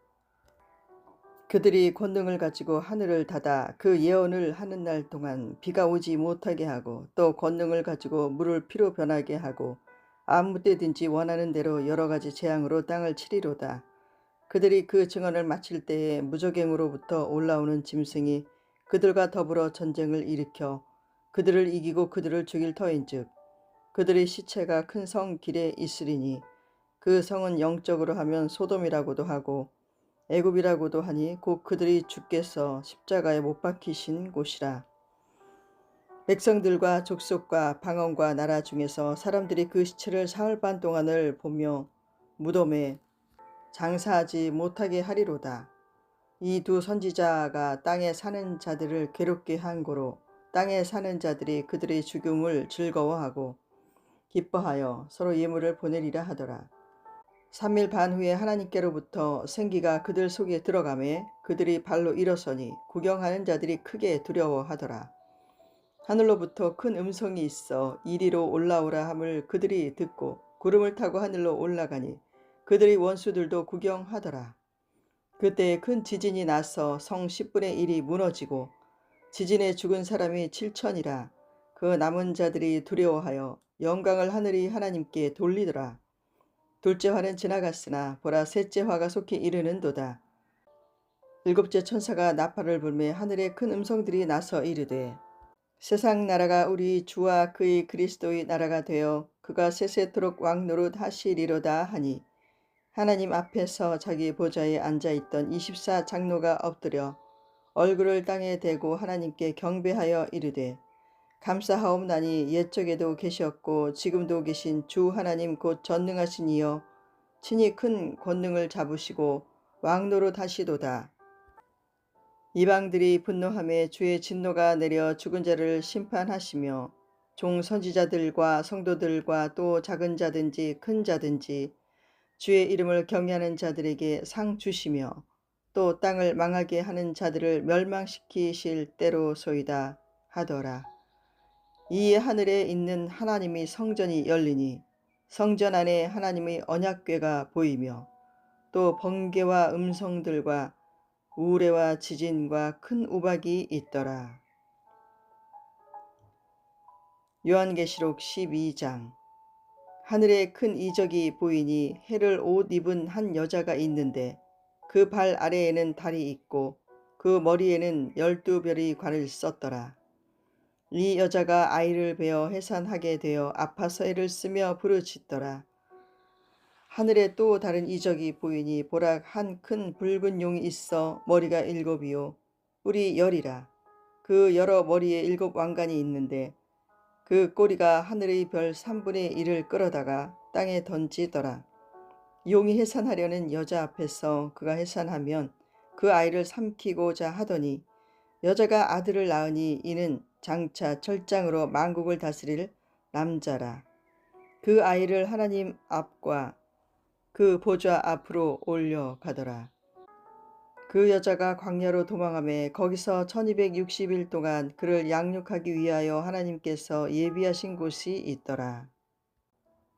Speaker 1: 그들이 권능을 가지고 하늘을 닫아 그 예언을 하는 날 동안 비가 오지 못하게 하고 또 권능을 가지고 물을 피로 변하게 하고 아무 때든지 원하는 대로 여러 가지 재앙으로 땅을 치리로다. 그들이 그 증언을 마칠 때에 무저갱으로부터 올라오는 짐승이 그들과 더불어 전쟁을 일으켜 그들을 이기고 그들을 죽일 터인즉 그들의 시체가 큰 성 길에 있으리니 그 성은 영적으로 하면 소돔이라고도 하고 애굽이라고도 하니 곧 그들이 주께서 십자가에 못 박히신 곳이라. 백성들과 족속과 방언과 나라 중에서 사람들이 그 시체를 사흘 반 동안을 보며 무덤에 장사하지 못하게 하리로다. 이 2 선지자가 땅에 사는 자들을 괴롭게 한 고로 땅에 사는 자들이 그들의 죽음을 즐거워하고 기뻐하여 서로 예물을 보내리라 하더라. 3일 반 후에 하나님께로부터 생기가 그들 속에 들어가매 그들이 발로 일어서니 구경하는 자들이 크게 두려워하더라. 하늘로부터 큰 음성이 있어 이리로 올라오라 함을 그들이 듣고 구름을 타고 하늘로 올라가니 그들의 원수들도 구경하더라. 그때 큰 지진이 나서 성 10분의 1이 무너지고 지진에 죽은 사람이 7천이라. 그 남은 자들이 두려워하여 영광을 하늘의 하나님께 돌리더라. 둘째 화는 지나갔으나 보라 셋째 화가 속히 이르는도다. 일곱째 천사가 나팔을 불매 하늘에 큰 음성들이 나서 이르되 세상 나라가 우리 주와 그의 그리스도의 나라가 되어 그가 세세토록 왕노릇 하시리로다 하니 하나님 앞에서 자기 보좌에 앉아있던 24 장로가 엎드려 얼굴을 땅에 대고 하나님께 경배하여 이르되 감사하옵나니 옛적에도 계셨고 지금도 계신 주 하나님 곧 전능하신 이여 친히 큰 권능을 잡으시고 왕노릇 하시도다. 이방들이 분노하며 주의 진노가 내려 죽은 자를 심판하시며 종 선지자들과 성도들과 또 작은 자든지 큰 자든지 주의 이름을 경외하는 자들에게 상 주시며 또 땅을 망하게 하는 자들을 멸망시키실 때로소이다 하더라. 이에 하늘에 있는 하나님의 성전이 열리니 성전 안에 하나님의 언약궤가 보이며 또 번개와 음성들과 우레와 지진과 큰 우박이 있더라. 요한계시록 12장. 하늘에 큰 이적이 보이니 해를 옷 입은 한 여자가 있는데 그 발 아래에는 달이 있고 그 머리에는 12별이 관을 썼더라. 이 여자가 아이를 베어 해산하게 되어 아파서 애를 쓰며 부르짖더라. 하늘에 또 다른 이적이 보이니 보라 한 큰 붉은 용이 있어 머리가 7이요 뿔이 10이라. 그 여러 머리에 7 왕관이 있는데 그 꼬리가 하늘의 별 3분의 1을 끌어다가 땅에 던지더라. 용이 해산하려는 여자 앞에서 그가 해산하면 그 아이를 삼키고자 하더니 여자가 아들을 낳으니 이는 장차 철장으로 만국을 다스릴 남자라. 그 아이를 하나님 앞과 그 보좌 앞으로 올려가더라. 그 여자가 광야로 도망하며 거기서 1260일 동안 그를 양육하기 위하여 하나님께서 예비하신 곳이 있더라.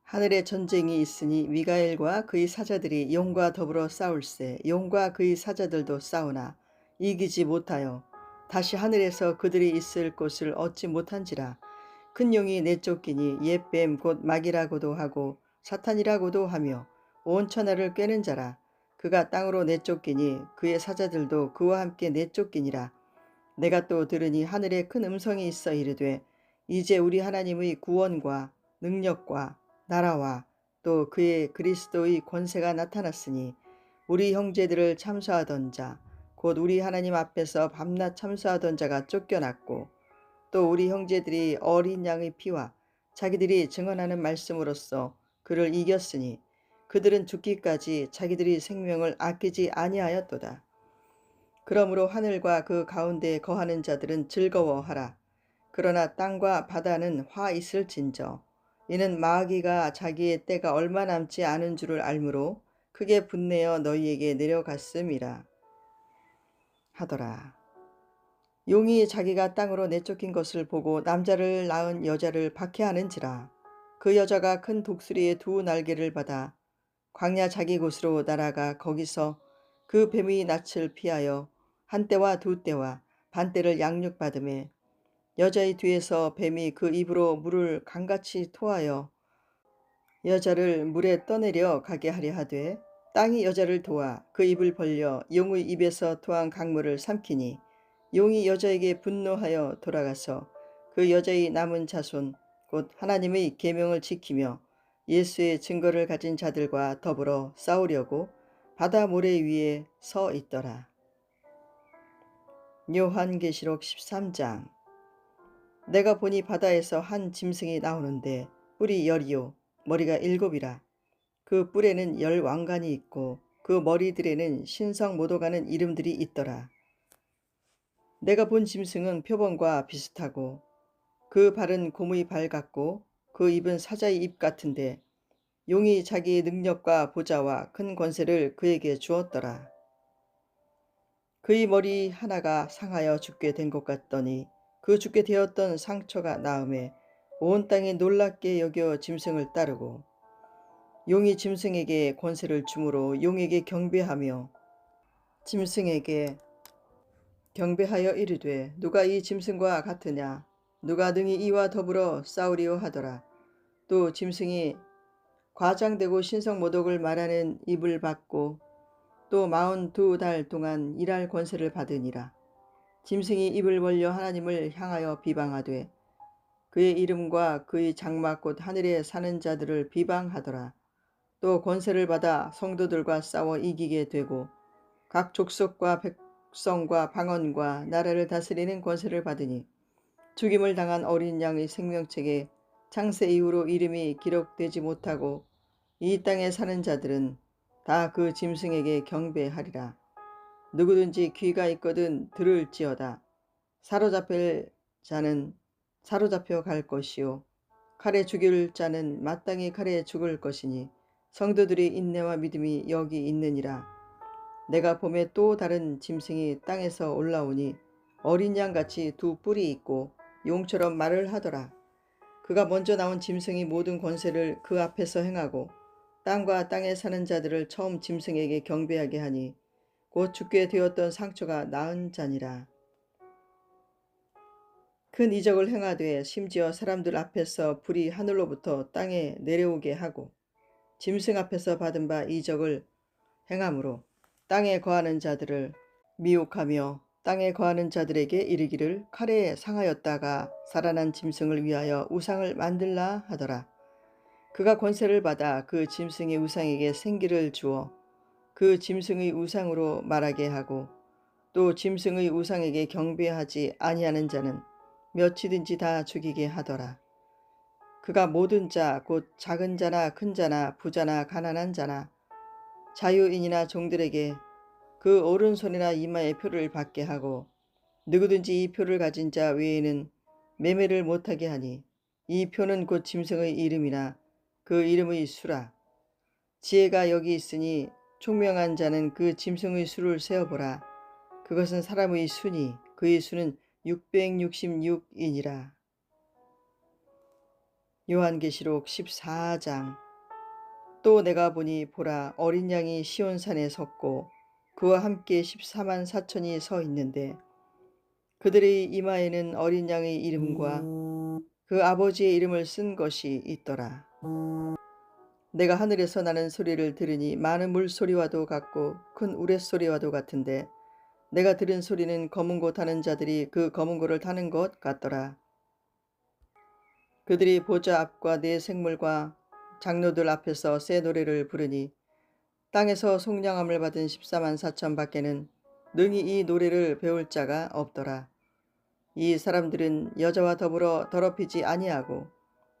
Speaker 1: 하늘에 전쟁이 있으니 미가엘과 그의 사자들이 용과 더불어 싸울세 용과 그의 사자들도 싸우나 이기지 못하여 다시 하늘에서 그들이 있을 곳을 얻지 못한지라. 큰 용이 내쫓기니 옛 뱀 곧 마귀라고도 하고 사탄이라고도 하며 온 천하를 꿰는 자라. 그가 땅으로 내쫓기니 그의 사자들도 그와 함께 내쫓기니라. 내가 또 들으니 하늘에 큰 음성이 있어 이르되 이제 우리 하나님의 구원과 능력과 나라와 또 그의 그리스도의 권세가 나타났으니 우리 형제들을 참수하던 자 곧 우리 하나님 앞에서 밤낮 참수하던 자가 쫓겨났고 또 우리 형제들이 어린 양의 피와 자기들이 증언하는 말씀으로써 그를 이겼으니 그들은 죽기까지 자기들이 생명을 아끼지 아니하였도다. 그러므로 하늘과 그 가운데에 거하는 자들은 즐거워하라. 그러나 땅과 바다는 화 있을진저 이는 마귀가 자기의 때가 얼마 남지 않은 줄을 알므로 크게 분내어 너희에게 내려갔음이라 하더라. 용이 자기가 땅으로 내쫓긴 것을 보고 남자를 낳은 여자를 박해하는지라. 그 여자가 큰 독수리의 2 날개를 받아 광야 자기 곳으로 날아가 거기서 그 뱀의 낯을 피하여 한 때와 2 때와 반 때를 양육받으매 여자의 뒤에서 뱀이 그 입으로 물을 강같이 토하여 여자를 물에 떠내려 가게 하려 하되 땅이 여자를 도와 그 입을 벌려 용의 입에서 토한 강물을 삼키니 용이 여자에게 분노하여 돌아가서 그 여자의 남은 자손 곧 하나님의 계명을 지키며 예수의 증거를 가진 자들과 더불어 싸우려고 바다 모래 위에 서 있더라. 요한계시록 13장. 내가 보니 바다에서 한 짐승이 나오는데 뿔이 10이요 머리가 7이라. 그 뿔에는 10 왕관이 있고 그 머리들에는 신성 모독하는 이름들이 있더라. 내가 본 짐승은 표범과 비슷하고 그 발은 곰의 발 같고 그 입은 사자의 입 같은데 용이 자기의 능력과 보좌와 큰 권세를 그에게 주었더라. 그의 머리 하나가 상하여 죽게 된 것 같더니 그 죽게 되었던 상처가 나음에 온 땅이 놀랍게 여겨 짐승을 따르고 용이 짐승에게 권세를 주므로 용에게 경배하며 짐승에게 경배하여 이르되 누가 이 짐승과 같으냐 누가 능히 이와 더불어 싸우리요 하더라. 또 짐승이 과장되고 신성모독을 말하는 입을 받고 또 42달 동안 일할 권세를 받으니라. 짐승이 입을 벌려 하나님을 향하여 비방하되 그의 이름과 그의 장막 곧 하늘에 사는 자들을 비방하더라. 또 권세를 받아 성도들과 싸워 이기게 되고 각 족속과 백성과 방언과 나라를 다스리는 권세를 받으니 죽임을 당한 어린 양의 생명책에 창세 이후로 이름이 기록되지 못하고 이 땅에 사는 자들은 다 그 짐승에게 경배하리라. 누구든지 귀가 있거든 들을지어다. 사로잡힐 자는 사로잡혀 갈 것이요 칼에 죽일 자는 마땅히 칼에 죽을 것이니 성도들의 인내와 믿음이 여기 있느니라. 내가 봄에 또 다른 짐승이 땅에서 올라오니 어린 양같이 두 뿔이 있고 용처럼 말을 하더라. 그가 먼저 나온 짐승이 모든 권세를 그 앞에서 행하고 땅과 땅에 사는 자들을 처음 짐승에게 경배하게 하니 곧 죽게 되었던 상처가 나은 자니라. 큰 이적을 행하되 심지어 사람들 앞에서 불이 하늘로부터 땅에 내려오게 하고 짐승 앞에서 받은 바 이적을 행함으로 땅에 거하는 자들을 미혹하며 땅에 거하는 자들에게 이르기를 칼에 상하였다가 살아난 짐승을 위하여 우상을 만들라 하더라. 그가 권세를 받아 그 짐승의 우상에게 생기를 주어 그 짐승의 우상으로 말하게 하고 또 짐승의 우상에게 경배하지 아니하는 자는 몇이든지 다 죽이게 하더라. 그가 모든 자 곧 작은 자나 큰 자나 부자나 가난한 자나 자유인이나 종들에게 그 오른손이나 이마에 표를 받게 하고 누구든지 이 표를 가진 자 외에는 매매를 못하게 하니 이 표는 곧 짐승의 이름이나 그 이름의 수라. 지혜가 여기 있으니 총명한 자는 그 짐승의 수를 세어보라. 그것은 사람의 수니 그의 수는 666이니라. 요한계시록 14장. 또 내가 보니 보라 어린 양이 시온산에 섰고 그와 함께 14만 4천이 서 있는데 그들의 이마에는 어린 양의 이름과 그 아버지의 이름을 쓴 것이 있더라. 내가 하늘에서 나는 소리를 들으니 많은 물소리와도 같고 큰 우레소리와도 같은데 내가 들은 소리는 검은 고 타는 자들이 그 검은 고를 타는 것 같더라. 그들이 보좌 앞과 네 생물과 장로들 앞에서 새 노래를 부르니 땅에서 속량함을 받은 14만 4천 밖에는 능히 이 노래를 배울 자가 없더라. 이 사람들은 여자와 더불어 더럽히지 아니하고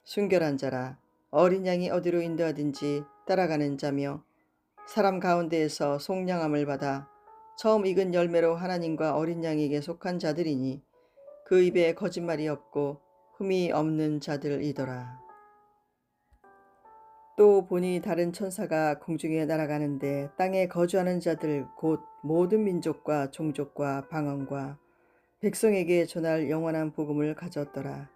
Speaker 1: 순결한 자라. 어린 양이 어디로 인도하든지 따라가는 자며 사람 가운데에서 속량함을 받아 처음 익은 열매로 하나님과 어린 양에게 속한 자들이니 그 입에 거짓말이 없고 흠이 없는 자들이더라. 또 보니 다른 천사가 공중에 날아가는데 땅에 거주하는 자들 곧 모든 민족과 종족과 방언과 백성에게 전할 영원한 복음을 가졌더라.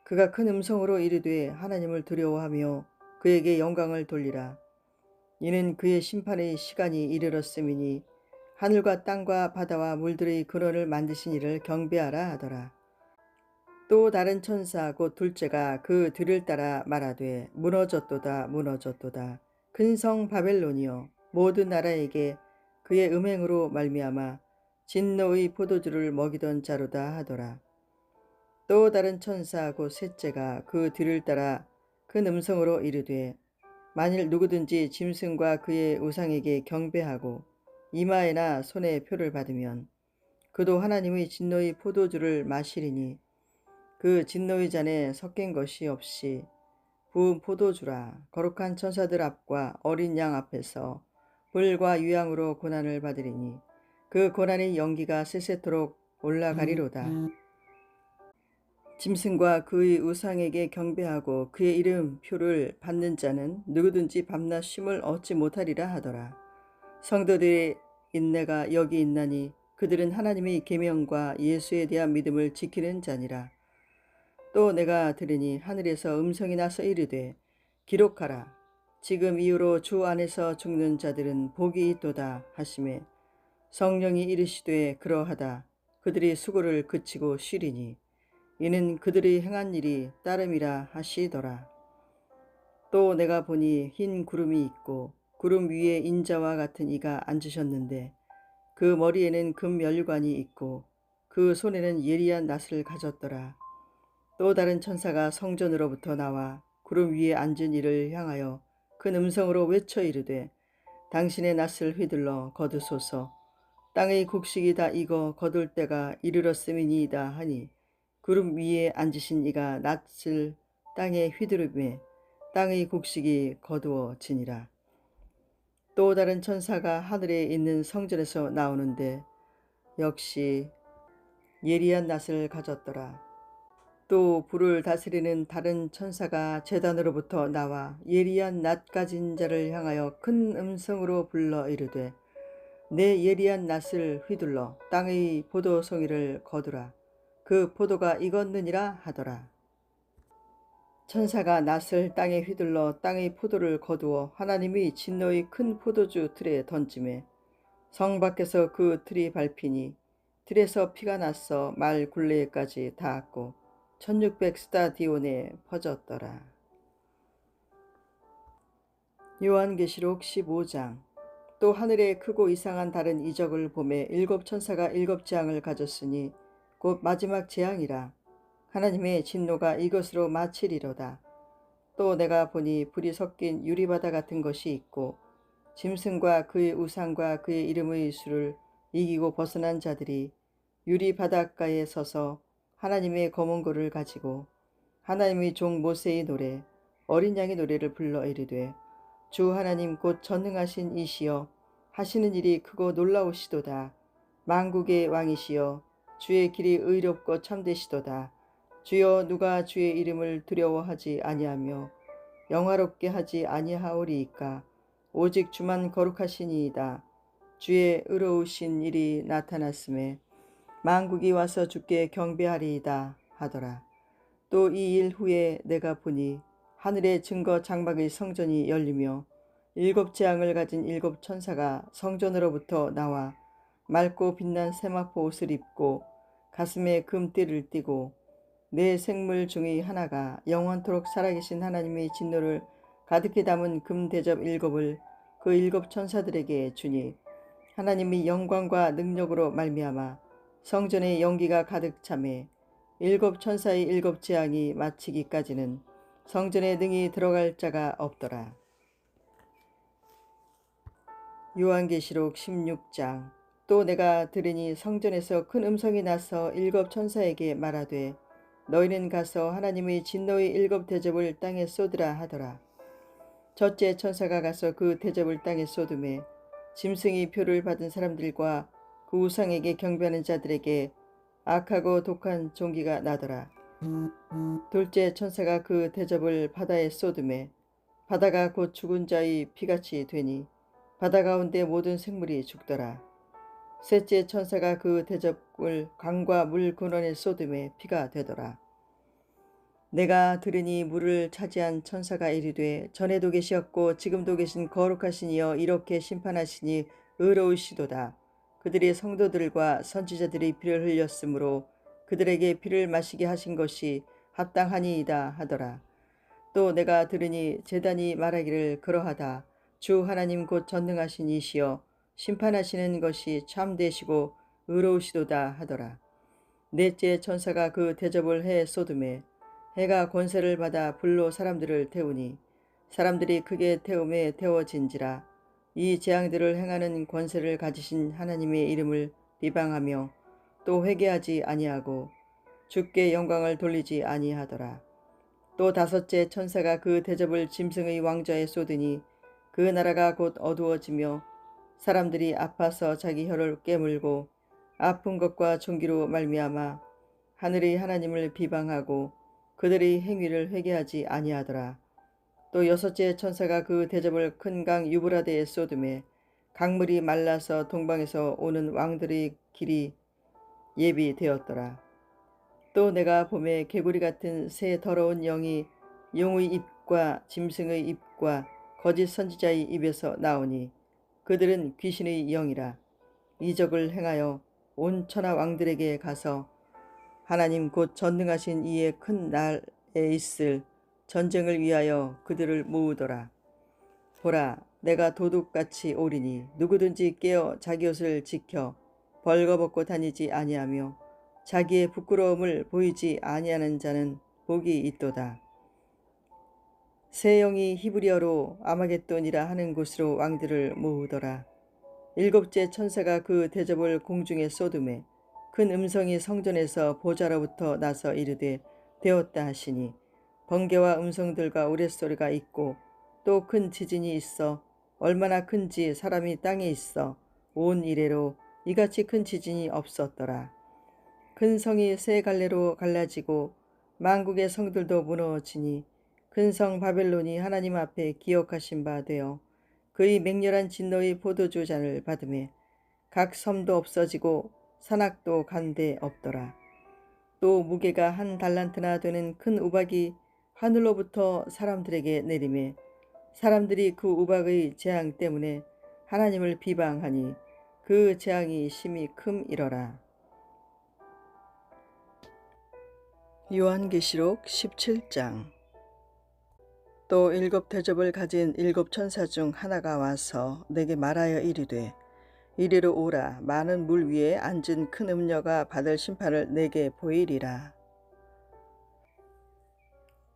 Speaker 1: 그가 큰 음성으로 이르되 하나님을 두려워하며 그에게 영광을 돌리라. 이는 그의 심판의 시간이 이르렀음이니 하늘과 땅과 바다와 물들의 근원을 만드신 이를 경배하라 하더라. 또 다른 천사 곧 둘째가 그 뒤를 따라 말하되 무너졌도다 무너졌도다 큰 성 바벨론이여 모든 나라에게 그의 음행으로 말미암아 진노의 포도주를 먹이던 자로다 하더라. 또 다른 천사 곧 셋째가 그 뒤를 따라 큰 음성으로 이르되 만일 누구든지 짐승과 그의 우상에게 경배하고 이마에나 손에 표를 받으면 그도 하나님의 진노의 포도주를 마시리니 그 진노의 잔에 섞인 것이 없이 부은 포도주라. 거룩한 천사들 앞과 어린 양 앞에서 불과 유향으로 고난을 받으리니 그 고난의 연기가 세세토록 올라가리로다. 짐승과 그의 우상에게 경배하고 그의 이름 표를 받는 자는 누구든지 밤낮 쉼을 얻지 못하리라 하더라. 성도들의 인내가 여기 있나니 그들은 하나님의 계명과 예수에 대한 믿음을 지키는 자니라. 또 내가 들으니 하늘에서 음성이 나서 이르되 기록하라. 지금 이후로 주 안에서 죽는 자들은 복이 있도다 하시매 성령이 이르시되 그러하다. 그들이 수고를 그치고 쉬리니 이는 그들의 행한 일이 따름이라 하시더라. 또 내가 보니 흰 구름이 있고 구름 위에 인자와 같은 이가 앉으셨는데 그 머리에는 금면류관이 있고 그 손에는 예리한 낫을 가졌더라. 또 다른 천사가 성전으로부터 나와 구름 위에 앉은 이를 향하여 큰 음성으로 외쳐 이르되 당신의 낫을 휘둘러 거두소서. 땅의 곡식이 다 익어 거둘 때가 이르렀음이니이다 하니 구름 위에 앉으신 이가 낫을 땅에 휘두르매 땅의 곡식이 거두어지니라. 또 다른 천사가 하늘에 있는 성전에서 나오는데 역시 예리한 낫을 가졌더라. 또 불을 다스리는 다른 천사가 제단으로부터 나와 예리한 낫 가진 자를 향하여 큰 음성으로 불러 이르되 내 예리한 낫을 휘둘러 땅의 포도송이를 거두라. 그 포도가 익었느니라 하더라. 천사가 낫을 땅에 휘둘러 땅의 포도를 거두어 하나님의 진노의 큰 포도주 틀에 던지매 성 밖에서 그 틀이 밟히니 틀에서 피가 났어 말 굴레까지 닿았고 1600 스타디온에 퍼졌더라. 요한계시록 15장. 또 하늘에 크고 이상한 다른 이적을 보매 일곱 천사가 일곱 재앙을 가졌으니 곧 마지막 재앙이라. 하나님의 진노가 이것으로 마치리로다. 또 내가 보니 불이 섞인 유리바다 같은 것이 있고 짐승과 그의 우상과 그의 이름의 수를 이기고 벗어난 자들이 유리 바닷가에 서서 하나님의 검은 고를 가지고 하나님의 종 모세의 노래 어린 양의 노래를 불러 이르되 주 하나님 곧 전능하신 이시여 하시는 일이 크고 놀라우시도다. 만국의 왕이시여 주의 길이 의롭고 참되시도다. 주여 누가 주의 이름을 두려워하지 아니하며 영화롭게 하지 아니하오리이까. 오직 주만 거룩하시니이다. 주의 의로우신 일이 나타났음에 만국이 와서 주께 경배하리이다 하더라. 또 이 일 후에 내가 보니 하늘의 증거 장막의 성전이 열리며 일곱 재앙을 가진 일곱 천사가 성전으로부터 나와 맑고 빛난 세마포 옷을 입고 가슴에 금띠를 띠고 네 생물 중의 하나가 영원토록 살아계신 하나님의 진노를 가득히 담은 금 대접 일곱을 그 일곱 천사들에게 주니 하나님의 영광과 능력으로 말미암아 성전의 연기가 가득 차매 일곱 천사의 일곱 재앙이 마치기까지는 성전에 능히 들어갈 자가 없더라. 요한계시록 16장. 또 내가 들으니 성전에서 큰 음성이 나서 일곱 천사에게 말하되 너희는 가서 하나님의 진노의 일곱 대접을 땅에 쏟으라 하더라. 첫째 천사가 가서 그 대접을 땅에 쏟음에 짐승의 표를 받은 사람들과 그 우상에게 경배하는 자들에게 악하고 독한 종기가 나더라. 둘째 천사가 그 대접을 바다에 쏟음에 바다가 곧 죽은 자의 피같이 되니 바다 가운데 모든 생물이 죽더라. 셋째 천사가 그 대접을 강과 물 근원에 쏟음에 피가 되더라. 내가 들으니 물을 차지한 천사가 이르되 전에도 계셨고 지금도 계신 거룩하신 이여 이렇게 심판하시니 의로우시도다. 그들이 성도들과 선지자들이 피를 흘렸으므로 그들에게 피를 마시게 하신 것이 합당하니이다 하더라. 또 내가 들으니 제단이 말하기를 그러하다. 주 하나님 곧 전능하신 이시여 심판하시는 것이 참되시고 의로우시도다 하더라. 넷째 천사가 그 대접을 해 쏟음에 해가 권세를 받아 불로 사람들을 태우니 사람들이 크게 태움에 태워진지라. 이 재앙들을 행하는 권세를 가지신 하나님의 이름을 비방하며 또 회개하지 아니하고 주께 영광을 돌리지 아니하더라. 또 다섯째 천사가 그 대접을 짐승의 왕좌에 쏟으니 그 나라가 곧 어두워지며 사람들이 아파서 자기 혀를 깨물고 아픈 것과 종기로 말미암아 하늘의 하나님을 비방하고 그들의 행위를 회개하지 아니하더라. 또 여섯째 천사가 그 대접을 큰 강 유브라데에 쏟음에 강물이 말라서 동방에서 오는 왕들의 길이 예비되었더라. 또 내가 봄에 개구리 같은 새 더러운 영이 용의 입과 짐승의 입과 거짓 선지자의 입에서 나오니 그들은 귀신의 영이라. 이적을 행하여 온 천하 왕들에게 가서 하나님 곧 전능하신 이의 큰 날에 있을 전쟁을 위하여 그들을 모으더라. 보라, 내가 도둑같이 오리니 누구든지 깨어 자기 옷을 지켜 벌거벗고 다니지 아니하며 자기의 부끄러움을 보이지 아니하는 자는 복이 있도다. 새 영이 히브리어로 아마겟돈이라 하는 곳으로 왕들을 모으더라. 일곱째 천사가 그 대접을 공중에 쏟음에 큰 음성이 성전에서 보좌로부터 나서 이르되 되었다 하시니 번개와 음성들과 우레소리가 있고 또 큰 지진이 있어 얼마나 큰지 사람이 땅에 있어 온 이래로 이같이 큰 지진이 없었더라. 큰 성이 세 갈래로 갈라지고 만국의 성들도 무너지니 큰 성 바벨론이 하나님 앞에 기억하신 바 되어 그의 맹렬한 진노의 포도주 잔을 받으매 각 섬도 없어지고 산악도 간데 없더라. 또 무게가 한 달란트나 되는 큰 우박이 하늘로부터 사람들에게 내리매 사람들이 그 우박의 재앙 때문에 하나님을 비방하니 그 재앙이 심히 큼이러라. 요한계시록 17장. 또 일곱 대접을 가진 일곱 천사 중 하나가 와서 내게 말하여 이르되 이리로 오라. 많은 물 위에 앉은 큰 음녀가 받을 심판을 내게 보이리라.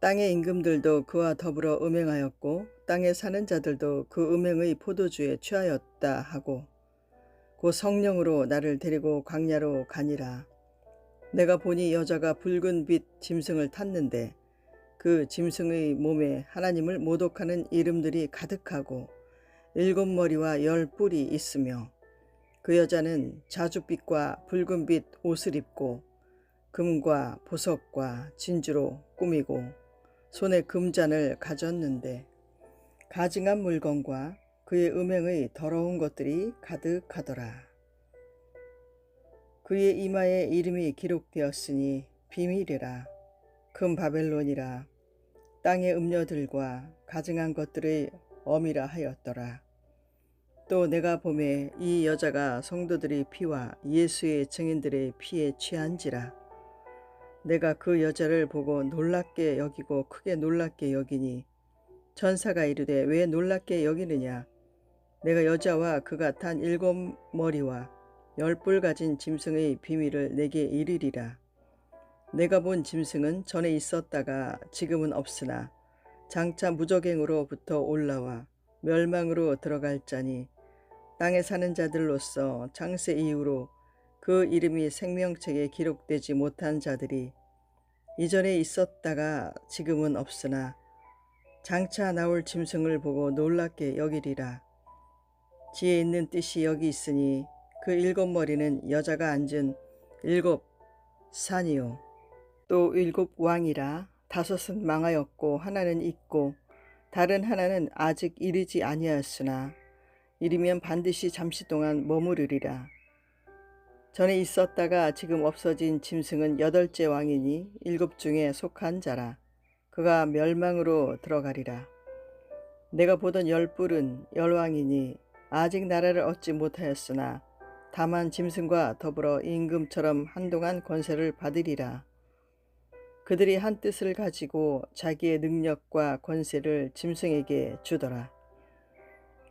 Speaker 1: 땅의 임금들도 그와 더불어 음행하였고 땅에 사는 자들도 그 음행의 포도주에 취하였다 하고 곧 성령으로 나를 데리고 광야로 가니라. 내가 보니 여자가 붉은 빛 짐승을 탔는데 그 짐승의 몸에 하나님을 모독하는 이름들이 가득하고 일곱 머리와 열 뿔이 있으며 그 여자는 자줏빛과 붉은빛 옷을 입고 금과 보석과 진주로 꾸미고 손에 금잔을 가졌는데 가증한 물건과 그의 음행의 더러운 것들이 가득하더라. 그의 이마에 이름이 기록되었으니 비밀이라. 금 바벨론이라. 땅의 음녀들과 가증한 것들의 엄이라 하였더라. 또 내가 보매 이 여자가 성도들의 피와 예수의 증인들의 피에 취한지라. 내가 그 여자를 보고 놀랍게 여기고 크게 놀랍게 여기니 천사가 이르되 왜 놀랍게 여기느냐. 내가 여자와 그가 탄 일곱 머리와 열 뿔 가진 짐승의 비밀을 내게 이르리라. 내가 본 짐승은 전에 있었다가 지금은 없으나 장차 무저갱으로부터 올라와 멸망으로 들어갈 자니 땅에 사는 자들로서 창세 이후로 그 이름이 생명책에 기록되지 못한 자들이 이전에 있었다가 지금은 없으나 장차 나올 짐승을 보고 놀랍게 여기리라. 지혜 있는 뜻이 여기 있으니 그 일곱 머리는 여자가 앉은 일곱 산이요 또 일곱 왕이라. 다섯은 망하였고 하나는 있고 다른 하나는 아직 이르지 아니하였으나 이르면 반드시 잠시 동안 머무르리라. 전에 있었다가 지금 없어진 짐승은 여덟째 왕이니 일곱 중에 속한 자라. 그가 멸망으로 들어가리라. 내가 보던 열 뿔은 열 왕이니 아직 나라를 얻지 못하였으나 다만 짐승과 더불어 임금처럼 한동안 권세를 받으리라. 그들이 한 뜻을 가지고 자기의 능력과 권세를 짐승에게 주더라.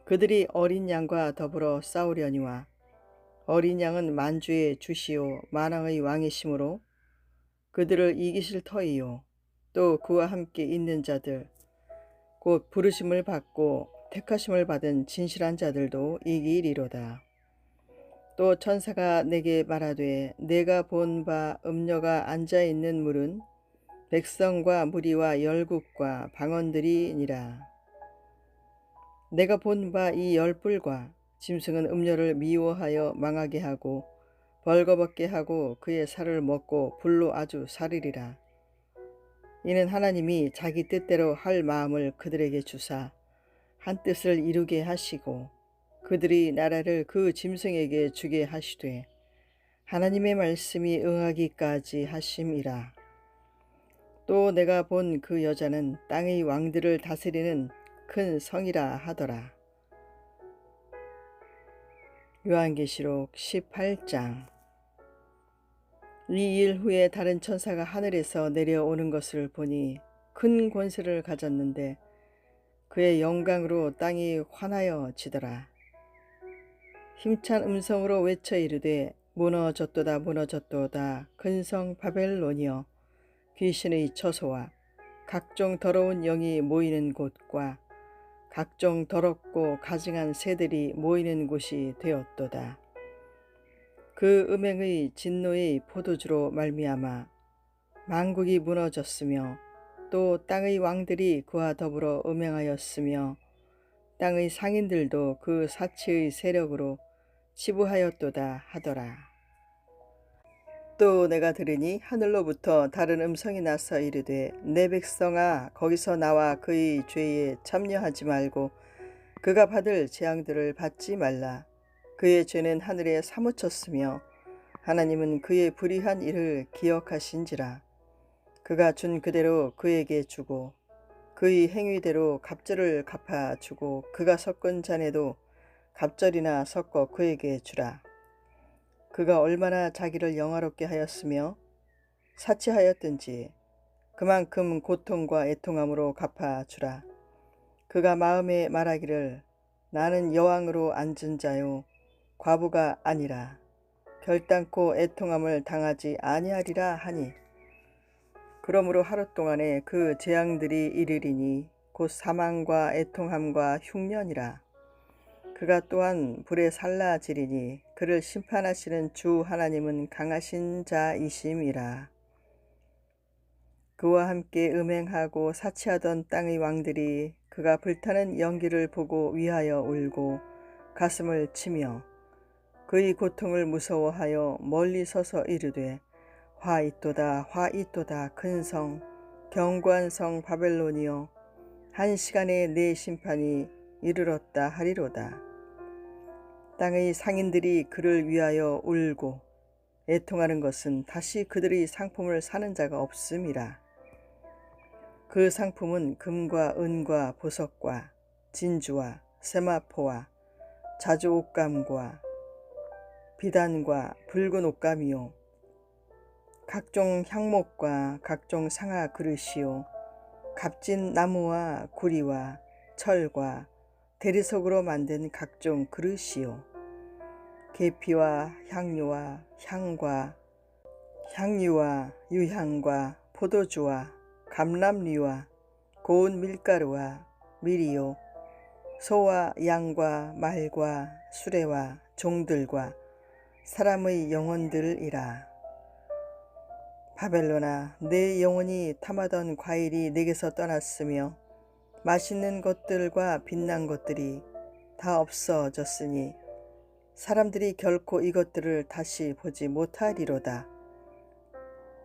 Speaker 1: 그들이 어린 양과 더불어 싸우려니와 어린 양은 만주의 주시오 만왕의 왕이시므로 그들을 이기실 터이요 또 그와 함께 있는 자들 곧 부르심을 받고 택하심을 받은 진실한 자들도 이기리로다. 또 천사가 내게 말하되 내가 본 바 음녀가 앉아있는 물은 백성과 무리와 열국과 방언들이니라. 내가 본 바 이 열뿔과 짐승은 음녀를 미워하여 망하게 하고 벌거벗게 하고 그의 살을 먹고 불로 아주 살리리라. 이는 하나님이 자기 뜻대로 할 마음을 그들에게 주사 한 뜻을 이루게 하시고 그들이 나라를 그 짐승에게 주게 하시되 하나님의 말씀이 응하기까지 하심이라. 또 내가 본 그 여자는 땅의 왕들을 다스리는 큰 성이라 하더라. 요한계시록 18장. 이 일 후에 다른 천사가 하늘에서 내려오는 것을 보니 큰 큰 권세를 가졌는데 그의 영광으로 땅이 환하여지더라. 힘찬 음성으로 외쳐 이르되 무너졌도다 무너졌도다 근성 바벨론이여, 귀신의 처소와 각종 더러운 영이 모이는 곳과 각종 더럽고 가증한 새들이 모이는 곳이 되었도다. 그 음행의 진노의 포도주로 말미암아 만국이 무너졌으며 또 땅의 왕들이 그와 더불어 음행하였으며 땅의 상인들도 그 사치의 세력으로 치부하였도다 하더라. 또 내가 들으니 하늘로부터 다른 음성이 나서 이르되 내 백성아, 거기서 나와 그의 죄에 참여하지 말고 그가 받을 재앙들을 받지 말라. 그의 죄는 하늘에 사무쳤으며 하나님은 그의 불의한 일을 기억하신지라. 그가 준 그대로 그에게 주고 그의 행위대로 갑절을 갚아주고 그가 섞은 잔에도 갑절이나 섞어 그에게 주라. 그가 얼마나 자기를 영화롭게 하였으며 사치하였든지 그만큼 고통과 애통함으로 갚아주라. 그가 마음에 말하기를 나는 여왕으로 앉은 자요 과부가 아니라 결단코 애통함을 당하지 아니하리라 하니, 그러므로 하루 동안에 그 재앙들이 이르리니 곧 사망과 애통함과 흉년이라. 그가 또한 불에 살라지리니 그를 심판하시는 주 하나님은 강하신 자이심이라. 그와 함께 음행하고 사치하던 땅의 왕들이 그가 불타는 연기를 보고 위하여 울고 가슴을 치며 그의 고통을 무서워하여 멀리 서서 이르되 화 있도다 화 있도다 큰 성 견고한 성 바벨론이여, 한 시간에 내 심판이 이르렀다 하리로다. 땅의 상인들이 그를 위하여 울고 애통하는 것은 다시 그들의 상품을 사는 자가 없음이라. 그 상품은 금과 은과 보석과 진주와 세마포와 자주 옷감과 비단과 붉은 옷감이요, 각종 향목과 각종 상아 그릇이요, 값진 나무와 구리와 철과 대리석으로 만든 각종 그릇이요, 계피와 향료와 향과 향유와 유향과 포도주와 감람류와 고운 밀가루와 밀이요, 소와 양과 말과 수레와 종들과 사람의 영혼들이라. 바벨론아, 내 영혼이 탐하던 과일이 내게서 떠났으며 맛있는 것들과 빛난 것들이 다 없어졌으니 사람들이 결코 이것들을 다시 보지 못하리로다.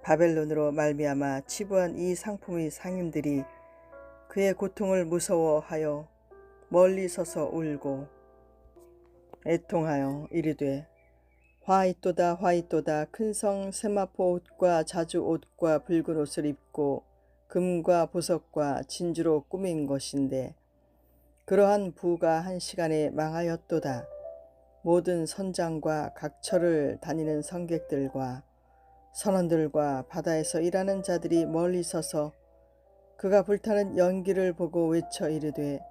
Speaker 1: 바벨론으로 말미암아 치부한 이 상품의 상인들이 그의 고통을 무서워하여 멀리 서서 울고 애통하여 이르되 화 있도다 화 있도다 큰 성 세마포 옷과 자주 옷과 붉은 옷을 입고 금과 보석과 진주로 꾸민 것인데 그러한 부가 한 시간에 망하였도다. 모든 선장과 각처를 다니는 성객들과 선원들과 바다에서 일하는 자들이 멀리 서서 그가 불타는 연기를 보고 외쳐 이르되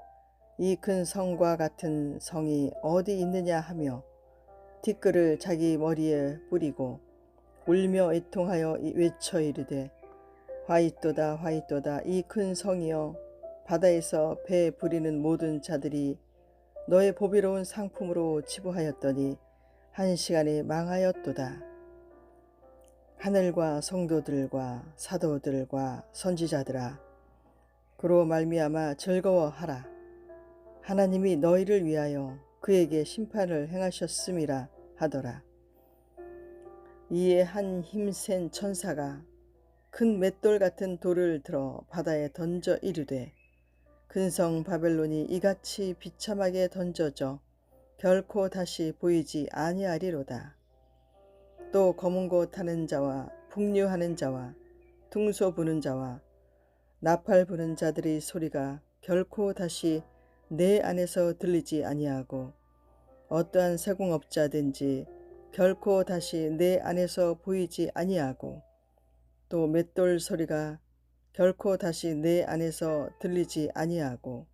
Speaker 1: 이 큰 성과 같은 성이 어디 있느냐 하며 티끌을 자기 머리에 뿌리고 울며 애통하여 외쳐 이르되 화 있도다 화 있도다 이 큰 성이여, 바다에서 배 부리는 모든 자들이 너의 보비로운 상품으로 치부하였더니 한 시간에 망하였도다. 하늘과 성도들과 사도들과 선지자들아, 그로 말미암아 즐거워하라. 하나님이 너희를 위하여 그에게 심판을 행하셨음이라 하더라. 이에 한 힘센 천사가 큰 맷돌 같은 돌을 들어 바다에 던져 이르되 근성 바벨론이 이같이 비참하게 던져져 결코 다시 보이지 아니하리로다. 또 검은 고 타는 자와 풍류하는 자와 퉁소 부는 자와 나팔 부는 자들의 소리가 결코 다시 내 안에서 들리지 아니하고 어떠한 세공업자든지 결코 다시 내 안에서 보이지 아니하고 또 맷돌 소리가 결코 다시 내 안에서 들리지 아니하고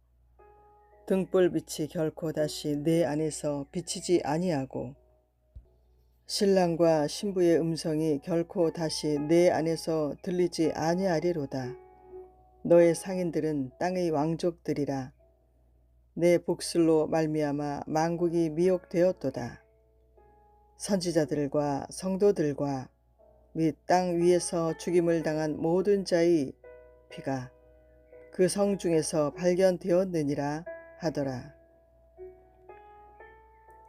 Speaker 1: 등불빛이 결코 다시 내 안에서 비치지 아니하고 신랑과 신부의 음성이 결코 다시 내 안에서 들리지 아니하리로다. 너의 상인들은 땅의 왕족들이라. 내 복술로 말미암아 만국이 미혹되었도다. 선지자들과 성도들과 및 땅 위에서 죽임을 당한 모든 자의 피가 그 성 중에서 발견되었느니라 하더라.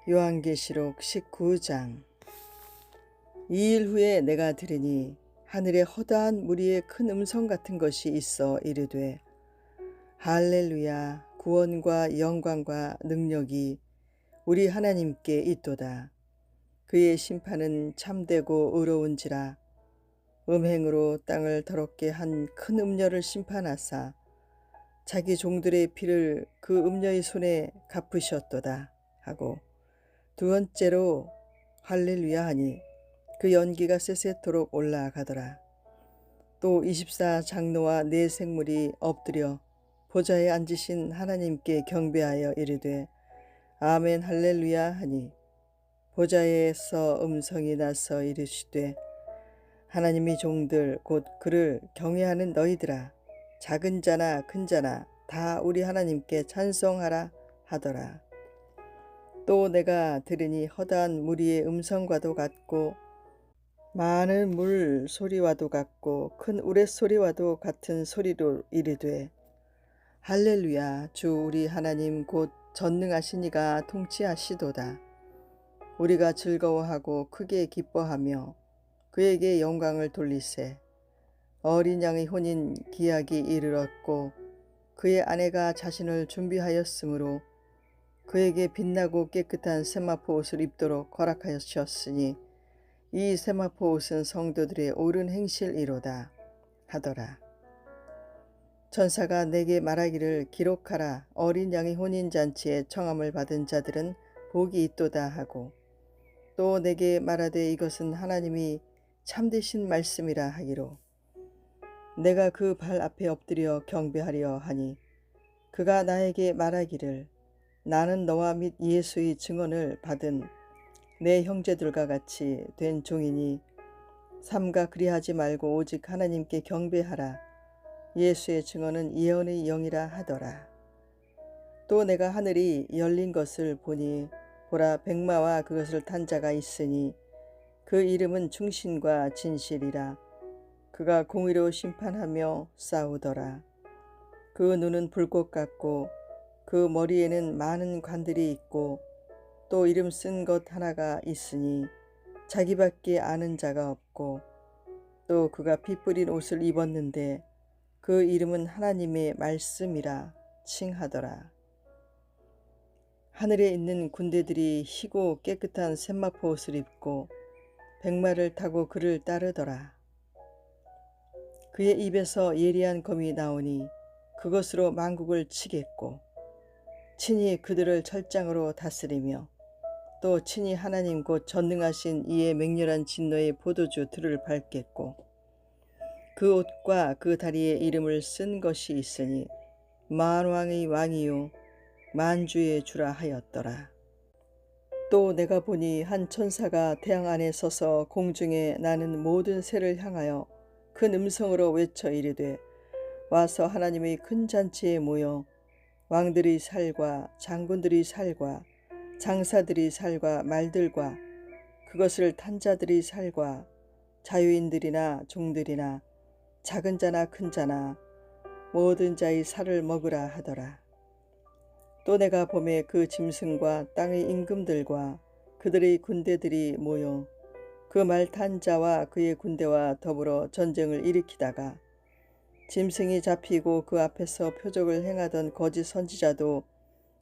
Speaker 1: 요한계시록 19장. 2일 후에 내가 들으니 하늘에 허다한 무리의 큰 음성 같은 것이 있어 이르되 할렐루야, 구원과 영광과 능력이 우리 하나님께 있도다. 그의 심판은 참되고 의로운지라. 음행으로 땅을 더럽게 한 큰 음녀를 심판하사 자기 종들의 피를 그 음녀의 손에 갚으셨도다 하고 두 번째로 할렐루야 하니 그 연기가 세세토록 올라가더라. 또 24장로와 네 생물이 엎드려 보좌에 앉으신 하나님께 경배하여 이르되 아멘 할렐루야 하니 보좌에서 음성이 나서 이르시되 하나님의 종들 곧 그를 경외하는 너희들아, 작은 자나 큰 자나 다 우리 하나님께 찬송하라 하더라. 또 내가 들으니 허다한 무리의 음성과도 같고 많은 물 소리와도 같고 큰 우레소리와도 같은 소리로 이르되 할렐루야, 주 우리 하나님 곧 전능하신 이가 통치하시도다. 우리가 즐거워하고 크게 기뻐하며 그에게 영광을 돌리세. 어린 양의 혼인 기약이 이르렀고 그의 아내가 자신을 준비하였으므로 그에게 빛나고 깨끗한 세마포 옷을 입도록 허락하셨으니 이 세마포 옷은 성도들의 옳은 행실이로다 하더라. 천사가 내게 말하기를 기록하라. 어린 양의 혼인잔치에 청함을 받은 자들은 복이 있도다 하고 또 내게 말하되 이것은 하나님이 참되신 말씀이라 하기로 내가 그 발 앞에 엎드려 경배하려 하니 그가 나에게 말하기를 나는 너와 및 예수의 증언을 받은 내 형제들과 같이 된 종이니 삼가 그리하지 말고 오직 하나님께 경배하라. 예수의 증언은 예언의 영이라 하더라. 또 내가 하늘이 열린 것을 보니 보라 백마와 그것을 탄 자가 있으니 그 이름은 충신과 진실이라. 그가 공의로 심판하며 싸우더라. 그 눈은 불꽃 같고 그 머리에는 많은 관들이 있고 또 이름 쓴 것 하나가 있으니 자기밖에 아는 자가 없고 또 그가 피 뿌린 옷을 입었는데 그 이름은 하나님의 말씀이라 칭하더라. 하늘에 있는 군대들이 희고 깨끗한 셋마포 옷을 입고 백마를 타고 그를 따르더라. 그의 입에서 예리한 검이 나오니 그것으로 만국을 치겠고 친히 그들을 철장으로 다스리며 또 친히 하나님 곧 전능하신 이의 맹렬한 진노의 포도주 들을 밟겠고 그 옷과 그 다리에 이름을 쓴 것이 있으니 만왕의 왕이요 만주의 주라 하였더라. 또 내가 보니 한 천사가 태양 안에 서서 공중에 나는 모든 새를 향하여 큰 음성으로 외쳐 이르되 와서 하나님의 큰 잔치에 모여 왕들의 살과 장군들의 살과 장사들의 살과 말들과 그것을 탄 자들의 살과 자유인들이나 종들이나 작은 자나 큰 자나 모든 자의 살을 먹으라 하더라. 또 내가 봄에 그 짐승과 땅의 임금들과 그들의 군대들이 모여 그 말 탄 자와 그의 군대와 더불어 전쟁을 일으키다가 짐승이 잡히고 그 앞에서 표적을 행하던 거짓 선지자도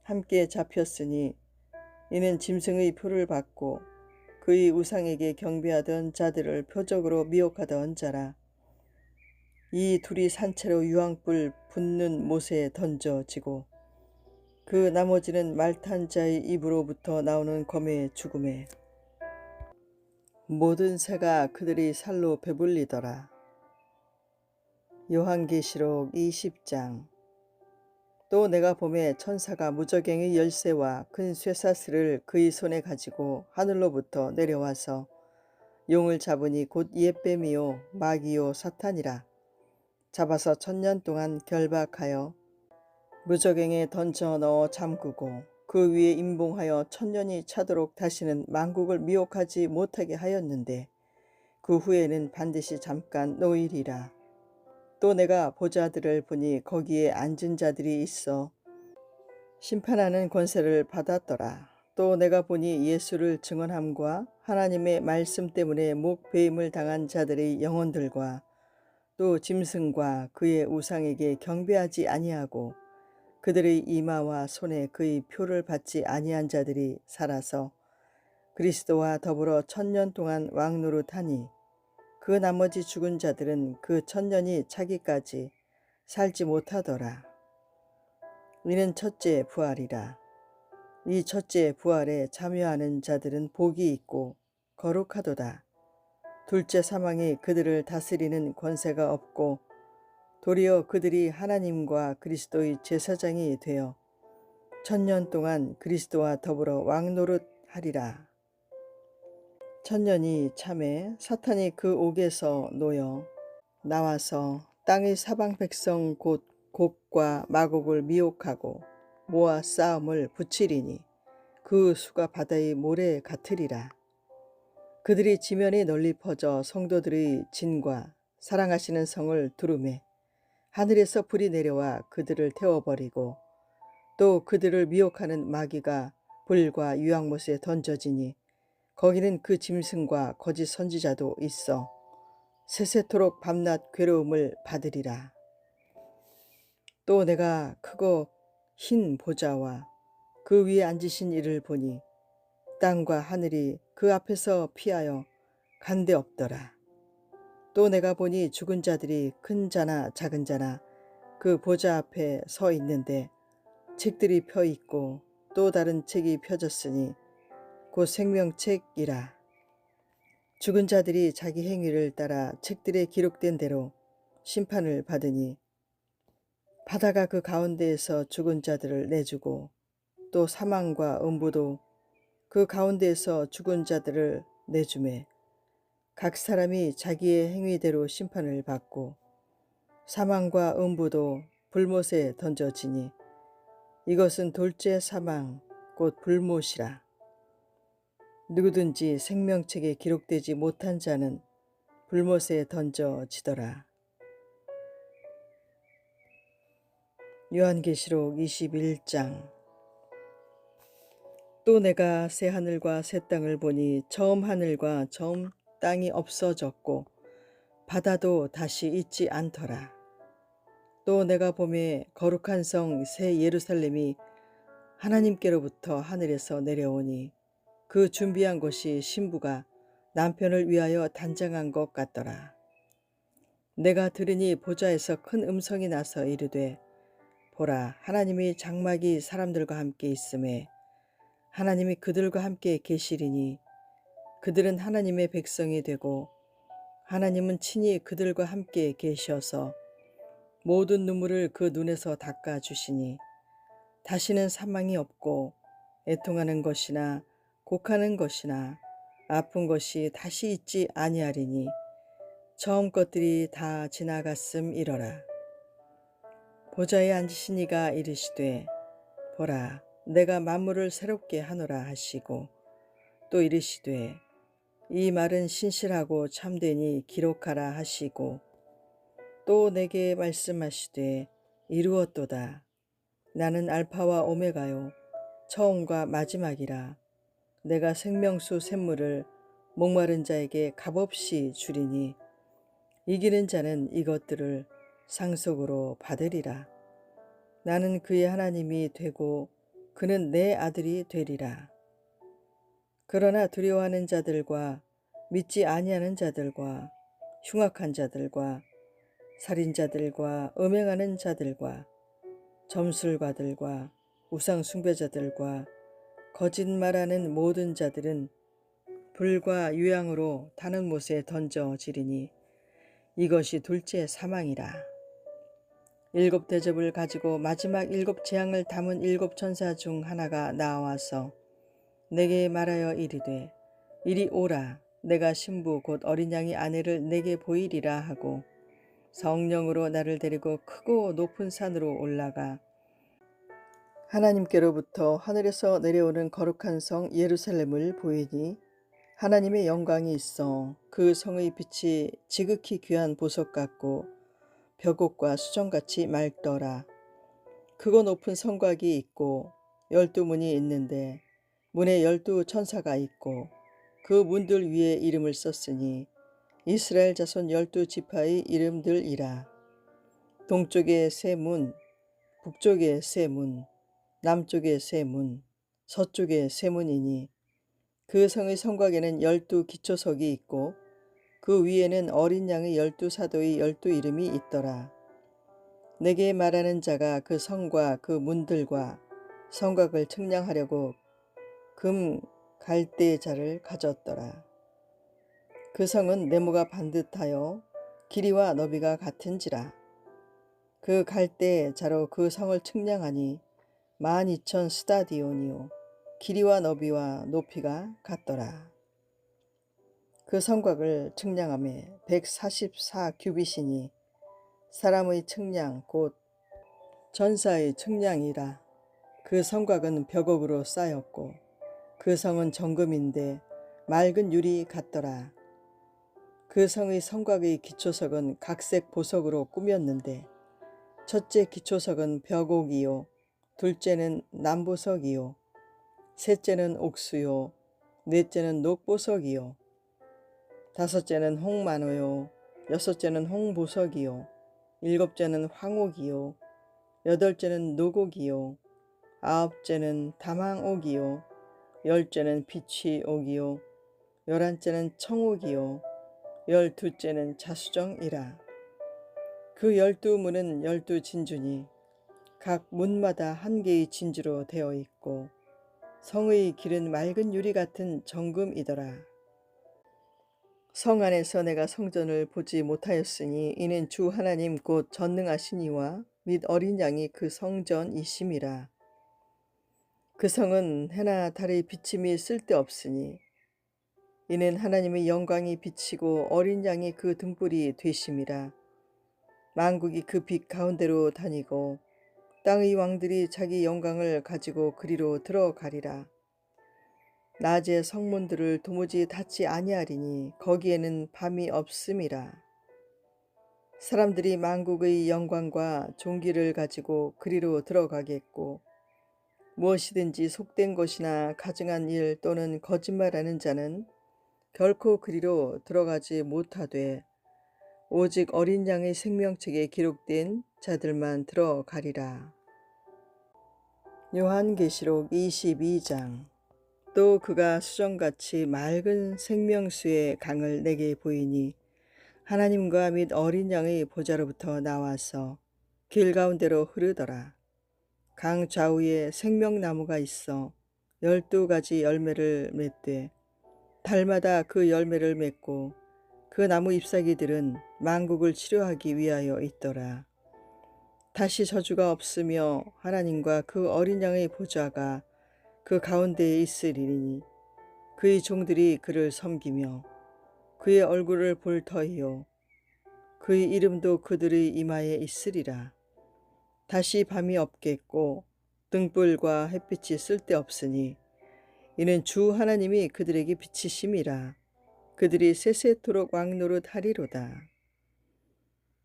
Speaker 1: 함께 잡혔으니 이는 짐승의 표를 받고 그의 우상에게 경배하던 자들을 표적으로 미혹하던 자라. 이 둘이 산채로 유황불 붙는 못에 던져지고 그 나머지는 말탄 자의 입으로부터 나오는 검의 죽음에 모든 새가 그들의 살로 배불리더라. 요한계시록 20장. 또 내가 보매 천사가 무저갱의 열쇠와 큰 쇠사슬을 그의 손에 가지고 하늘로부터 내려와서 용을 잡으니 곧 옛뱀이요 마귀요 사탄이라. 잡아서 1000년 동안 결박하여 무저갱에 던져 넣어 잠그고 그 위에 임봉하여 1000년이 차도록 다시는 만국을 미혹하지 못하게 하였는데 그 후에는 반드시 잠깐 노일이라. 또 내가 보좌들을 보니 거기에 앉은 자들이 있어 심판하는 권세를 받았더라. 또 내가 보니 예수를 증언함과 하나님의 말씀 때문에 목배임을 당한 자들의 영혼들과 또 짐승과 그의 우상에게 경배하지 아니하고 그들의 이마와 손에 그의 표를 받지 아니한 자들이 살아서 그리스도와 더불어 1000년 동안 왕노릇하니 그 나머지 죽은 자들은 그 1000년이 차기까지 살지 못하더라. 이는 첫째 부활이라. 이 첫째 부활에 참여하는 자들은 복이 있고 거룩하도다. 둘째 사망이 그들을 다스리는 권세가 없고 도리어 그들이 하나님과 그리스도의 제사장이 되어 1000년 동안 그리스도와 더불어 왕노릇하리라. 1000년이 참에 사탄이 그 옥에서 놓여 나와서 땅의 사방 백성 곧 곡과 마곡을 미혹하고 모아 싸움을 붙이리니 그 수가 바다의 모래 같으리라. 그들이 지면에 널리 퍼져 성도들의 진과 사랑하시는 성을 두루매 하늘에서 불이 내려와 그들을 태워버리고 또 그들을 미혹하는 마귀가 불과 유황못에 던져지니 거기는 그 짐승과 거짓 선지자도 있어 세세토록 밤낮 괴로움을 받으리라. 또 내가 크고 흰 보좌와 그 위에 앉으신 이를 보니 땅과 하늘이 그 앞에서 피하여 간데 없더라. 또 내가 보니 죽은 자들이 큰 자나 작은 자나 그 보좌 앞에 서 있는데 책들이 펴 있고 또 다른 책이 펴졌으니 곧 생명책이라. 죽은 자들이 자기 행위를 따라 책들에 기록된 대로 심판을 받으니 바다가 그 가운데에서 죽은 자들을 내주고 또 사망과 음부도 그 가운데에서 죽은 자들을 내주매 각 사람이 자기의 행위대로 심판을 받고 사망과 음부도 불못에 던져지니 이것은 둘째 사망 곧 불못이라. 누구든지 생명책에 기록되지 못한 자는 불못에 던져지더라. 요한계시록 21장. 또 내가 새 하늘과 새 땅을 보니 처음 하늘과 처음 땅이 없어졌고 바다도 다시 있지 않더라. 또 내가 보매 거룩한 성 새 예루살렘이 하나님께로부터 하늘에서 내려오니 그 준비한 곳이 신부가 남편을 위하여 단장한 것 같더라. 내가 들으니 보좌에서 큰 음성이 나서 이르되 보라, 하나님의 장막이 사람들과 함께 있음에 하나님이 그들과 함께 계시리니 그들은 하나님의 백성이 되고 하나님은 친히 그들과 함께 계셔서 모든 눈물을 그 눈에서 닦아주시니 다시는 사망이 없고 애통하는 것이나 곡하는 것이나 아픈 것이 다시 있지 아니하리니 처음 것들이 다 지나갔음이러라. 보좌에 앉으신 이가 이르시되 보라, 내가 만물을 새롭게 하노라 하시고 또 이르시되 이 말은 신실하고 참되니 기록하라 하시고 또 내게 말씀하시되 이루었도다. 나는 알파와 오메가요 처음과 마지막이라. 내가 생명수 샘물을 목마른 자에게 값없이 주리니 이기는 자는 이것들을 상속으로 받으리라. 나는 그의 하나님이 되고 그는 내 아들이 되리라. 그러나 두려워하는 자들과 믿지 아니하는 자들과 흉악한 자들과 살인자들과 음행하는 자들과 점술가들과 우상 숭배자들과 거짓말하는 모든 자들은 불과 유향으로 타는 못에 던져지리니 이것이 둘째 사망이라. 일곱 대접을 가지고 마지막 일곱 재앙을 담은 일곱 천사 중 하나가 나와서 내게 말하여 이르되 이리 오라. 내가 신부 곧 어린 양의 아내를 내게 보이리라 하고 성령으로 나를 데리고 크고 높은 산으로 올라가 하나님께로부터 하늘에서 내려오는 거룩한 성 예루살렘을 보이니 하나님의 영광이 있어 그 성의 빛이 지극히 귀한 보석 같고 벽옥과 수정같이 맑더라. 크고 높은 성곽이 있고 12문이 있는데 문에 12천사가 있고 그 문들 위에 이름을 썼으니 이스라엘 자손 12지파의 이름들이라. 동쪽에 세 문, 북쪽에 세 문, 남쪽에 세 문, 서쪽에 세 문이니 그 성의 성곽에는 12기초석이 있고 그 위에는 어린 양의 12사도의 12이름이 있더라. 내게 말하는 자가 그 성과 그 문들과 성곽을 측량하려고 금 갈대자를 가졌더라. 그 성은 네모가 반듯하여 길이와 너비가 같은지라. 그 갈대자로 그 성을 측량하니 12,000 스타디온이요 길이와 너비와 높이가 같더라. 그 성곽을 측량하매 144규빗이니 사람의 측량 곧 전사의 측량이라. 그 성곽은 벽옥으로 쌓였고 그 성은 정금인데 맑은 유리 같더라. 그 성의 성곽의 기초석은 각색 보석으로 꾸몄는데 첫째 기초석은 벽옥이요 둘째는 남보석이요 셋째는 옥수요 넷째는 녹보석이요 다섯째는 홍만호요 여섯째는 홍보석이요 일곱째는 황옥이요 여덟째는 노곡이요 아홉째는 다망옥이요 열째는 비취옥이요 열한째는 청옥이요 열두째는 자수정이라. 그 12문은 12진주니 각 문마다 한 개의 진주로 되어 있고 성의 길은 맑은 유리 같은 정금이더라. 성 안에서 내가 성전을 보지 못하였으니 이는 주 하나님 곧 전능하신 이와 및 어린 양이 그 성전이심이라. 그 성은 해나 달의 비침이 쓸데없으니 이는 하나님의 영광이 비치고 어린 양이 그 등불이 되심이라. 만국이 그 빛 가운데로 다니고 땅의 왕들이 자기 영광을 가지고 그리로 들어가리라. 낮에 성문들을 도무지 닫지 아니하리니 거기에는 밤이 없음이라. 사람들이 만국의 영광과 존귀를 가지고 그리로 들어가겠고 무엇이든지 속된 것이나 가증한 일 또는 거짓말하는 자는 결코 그리로 들어가지 못하되 오직 어린 양의 생명책에 기록된 자들만 들어가리라. 요한계시록 22장. 또 그가 수정같이 맑은 생명수의 강을 내게 보이니 하나님과 및 어린 양의 보좌로부터 나와서 길 가운데로 흐르더라. 강 좌우에 생명나무가 있어 12가지 열매를 맺되 달마다 그 열매를 맺고 그 나무 잎사귀들은 만국을 치료하기 위하여 있더라. 다시 저주가 없으며 하나님과 그 어린 양의 보좌가 그 가운데에 있으리니 그의 종들이 그를 섬기며 그의 얼굴을 볼 터이요 그의 이름도 그들의 이마에 있으리라. 다시 밤이 없겠고 등불과 햇빛이 쓸데없으니 이는 주 하나님이 그들에게 비치심이라. 그들이 세세토록 왕노릇 하리로다.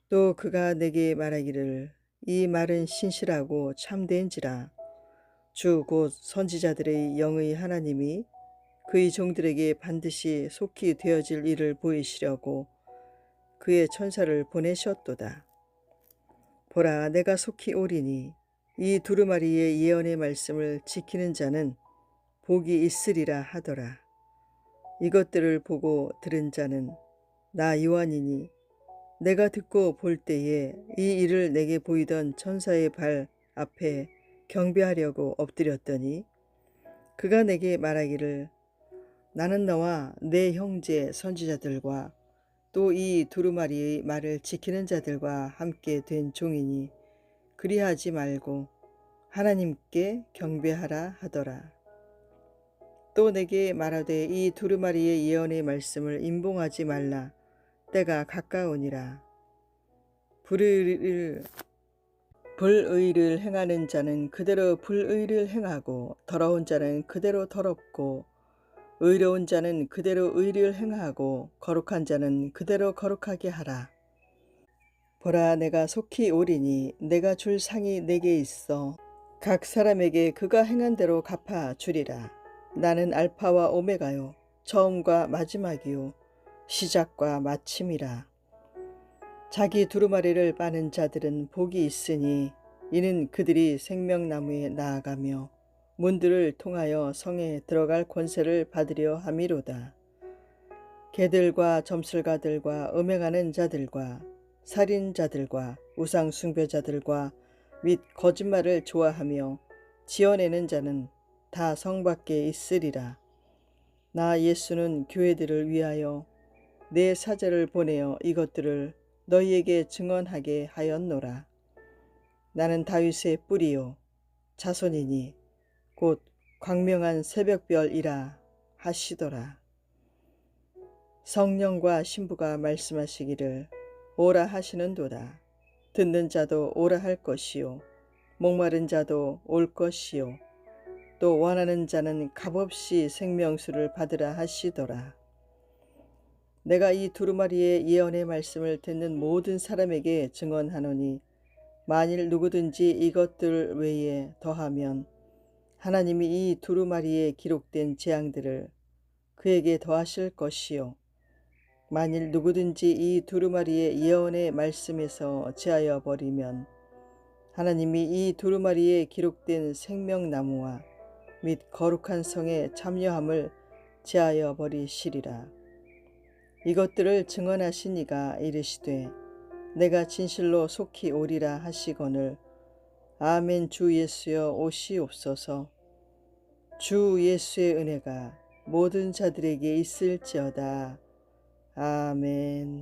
Speaker 1: 또 그가 내게 말하기를 이 말은 신실하고 참된지라. 주 곧 선지자들의 영의 하나님이 그의 종들에게 반드시 속히 되어질 일을 보이시려고 그의 천사를 보내셨도다. 보라, 내가 속히 오리니 이 두루마리의 예언의 말씀을 지키는 자는 복이 있으리라 하더라. 이것들을 보고 들은 자는 나 요한이니 내가 듣고 볼 때에 이 일을 내게 보이던 천사의 발 앞에 경배하려고 엎드렸더니 그가 내게 말하기를 나는 너와 내 형제 선지자들과 또 이 두루마리의 말을 지키는 자들과 함께 된 종이니 그리하지 말고 하나님께 경배하라 하더라. 또 내게 말하되 이 두루마리의 예언의 말씀을 임봉하지 말라. 때가 가까우니라. 불의를 행하는 자는 그대로 불의를 행하고 더러운 자는 그대로 더럽고 의로운 자는 그대로 의를 행하고 거룩한 자는 그대로 거룩하게 하라. 보라, 내가 속히 오리니 내가 줄 상이 내게 있어 각 사람에게 그가 행한 대로 갚아 주리라. 나는 알파와 오메가요 처음과 마지막이요 시작과 마침이라. 자기 두루마리를 빠는 자들은 복이 있으니 이는 그들이 생명나무에 나아가며 문들을 통하여 성에 들어갈 권세를 받으려 함이로다. 개들과 점술가들과 음행하는 자들과 살인자들과 우상숭배자들과 및 거짓말을 좋아하며 지어내는 자는 다 성 밖에 있으리라. 나 예수는 교회들을 위하여 내 사자를 보내어 이것들을 너희에게 증언하게 하였노라. 나는 다윗의 뿌리요 자손이니 곧 광명한 새벽별이라 하시더라. 성령과 신부가 말씀하시기를 오라 하시는도다. 듣는 자도 오라 할 것이요 목마른 자도 올 것이요 또 원하는 자는 값없이 생명수를 받으라 하시더라. 내가 이 두루마리의 예언의 말씀을 듣는 모든 사람에게 증언하노니 만일 누구든지 이것들 외에 더하면 하나님이 이 두루마리에 기록된 재앙들을 그에게 더하실 것이요 만일 누구든지 이 두루마리의 예언의 말씀에서 제하여 버리면 하나님이 이 두루마리에 기록된 생명나무와 및 거룩한 성의 참여함을 제하여 버리시리라. 이것들을 증언하신 이가 이르시되 내가 진실로 속히 오리라 하시거늘 아멘. 주 예수여 오시옵소서. 주 예수의 은혜가 모든 자들에게 있을지어다. 아멘.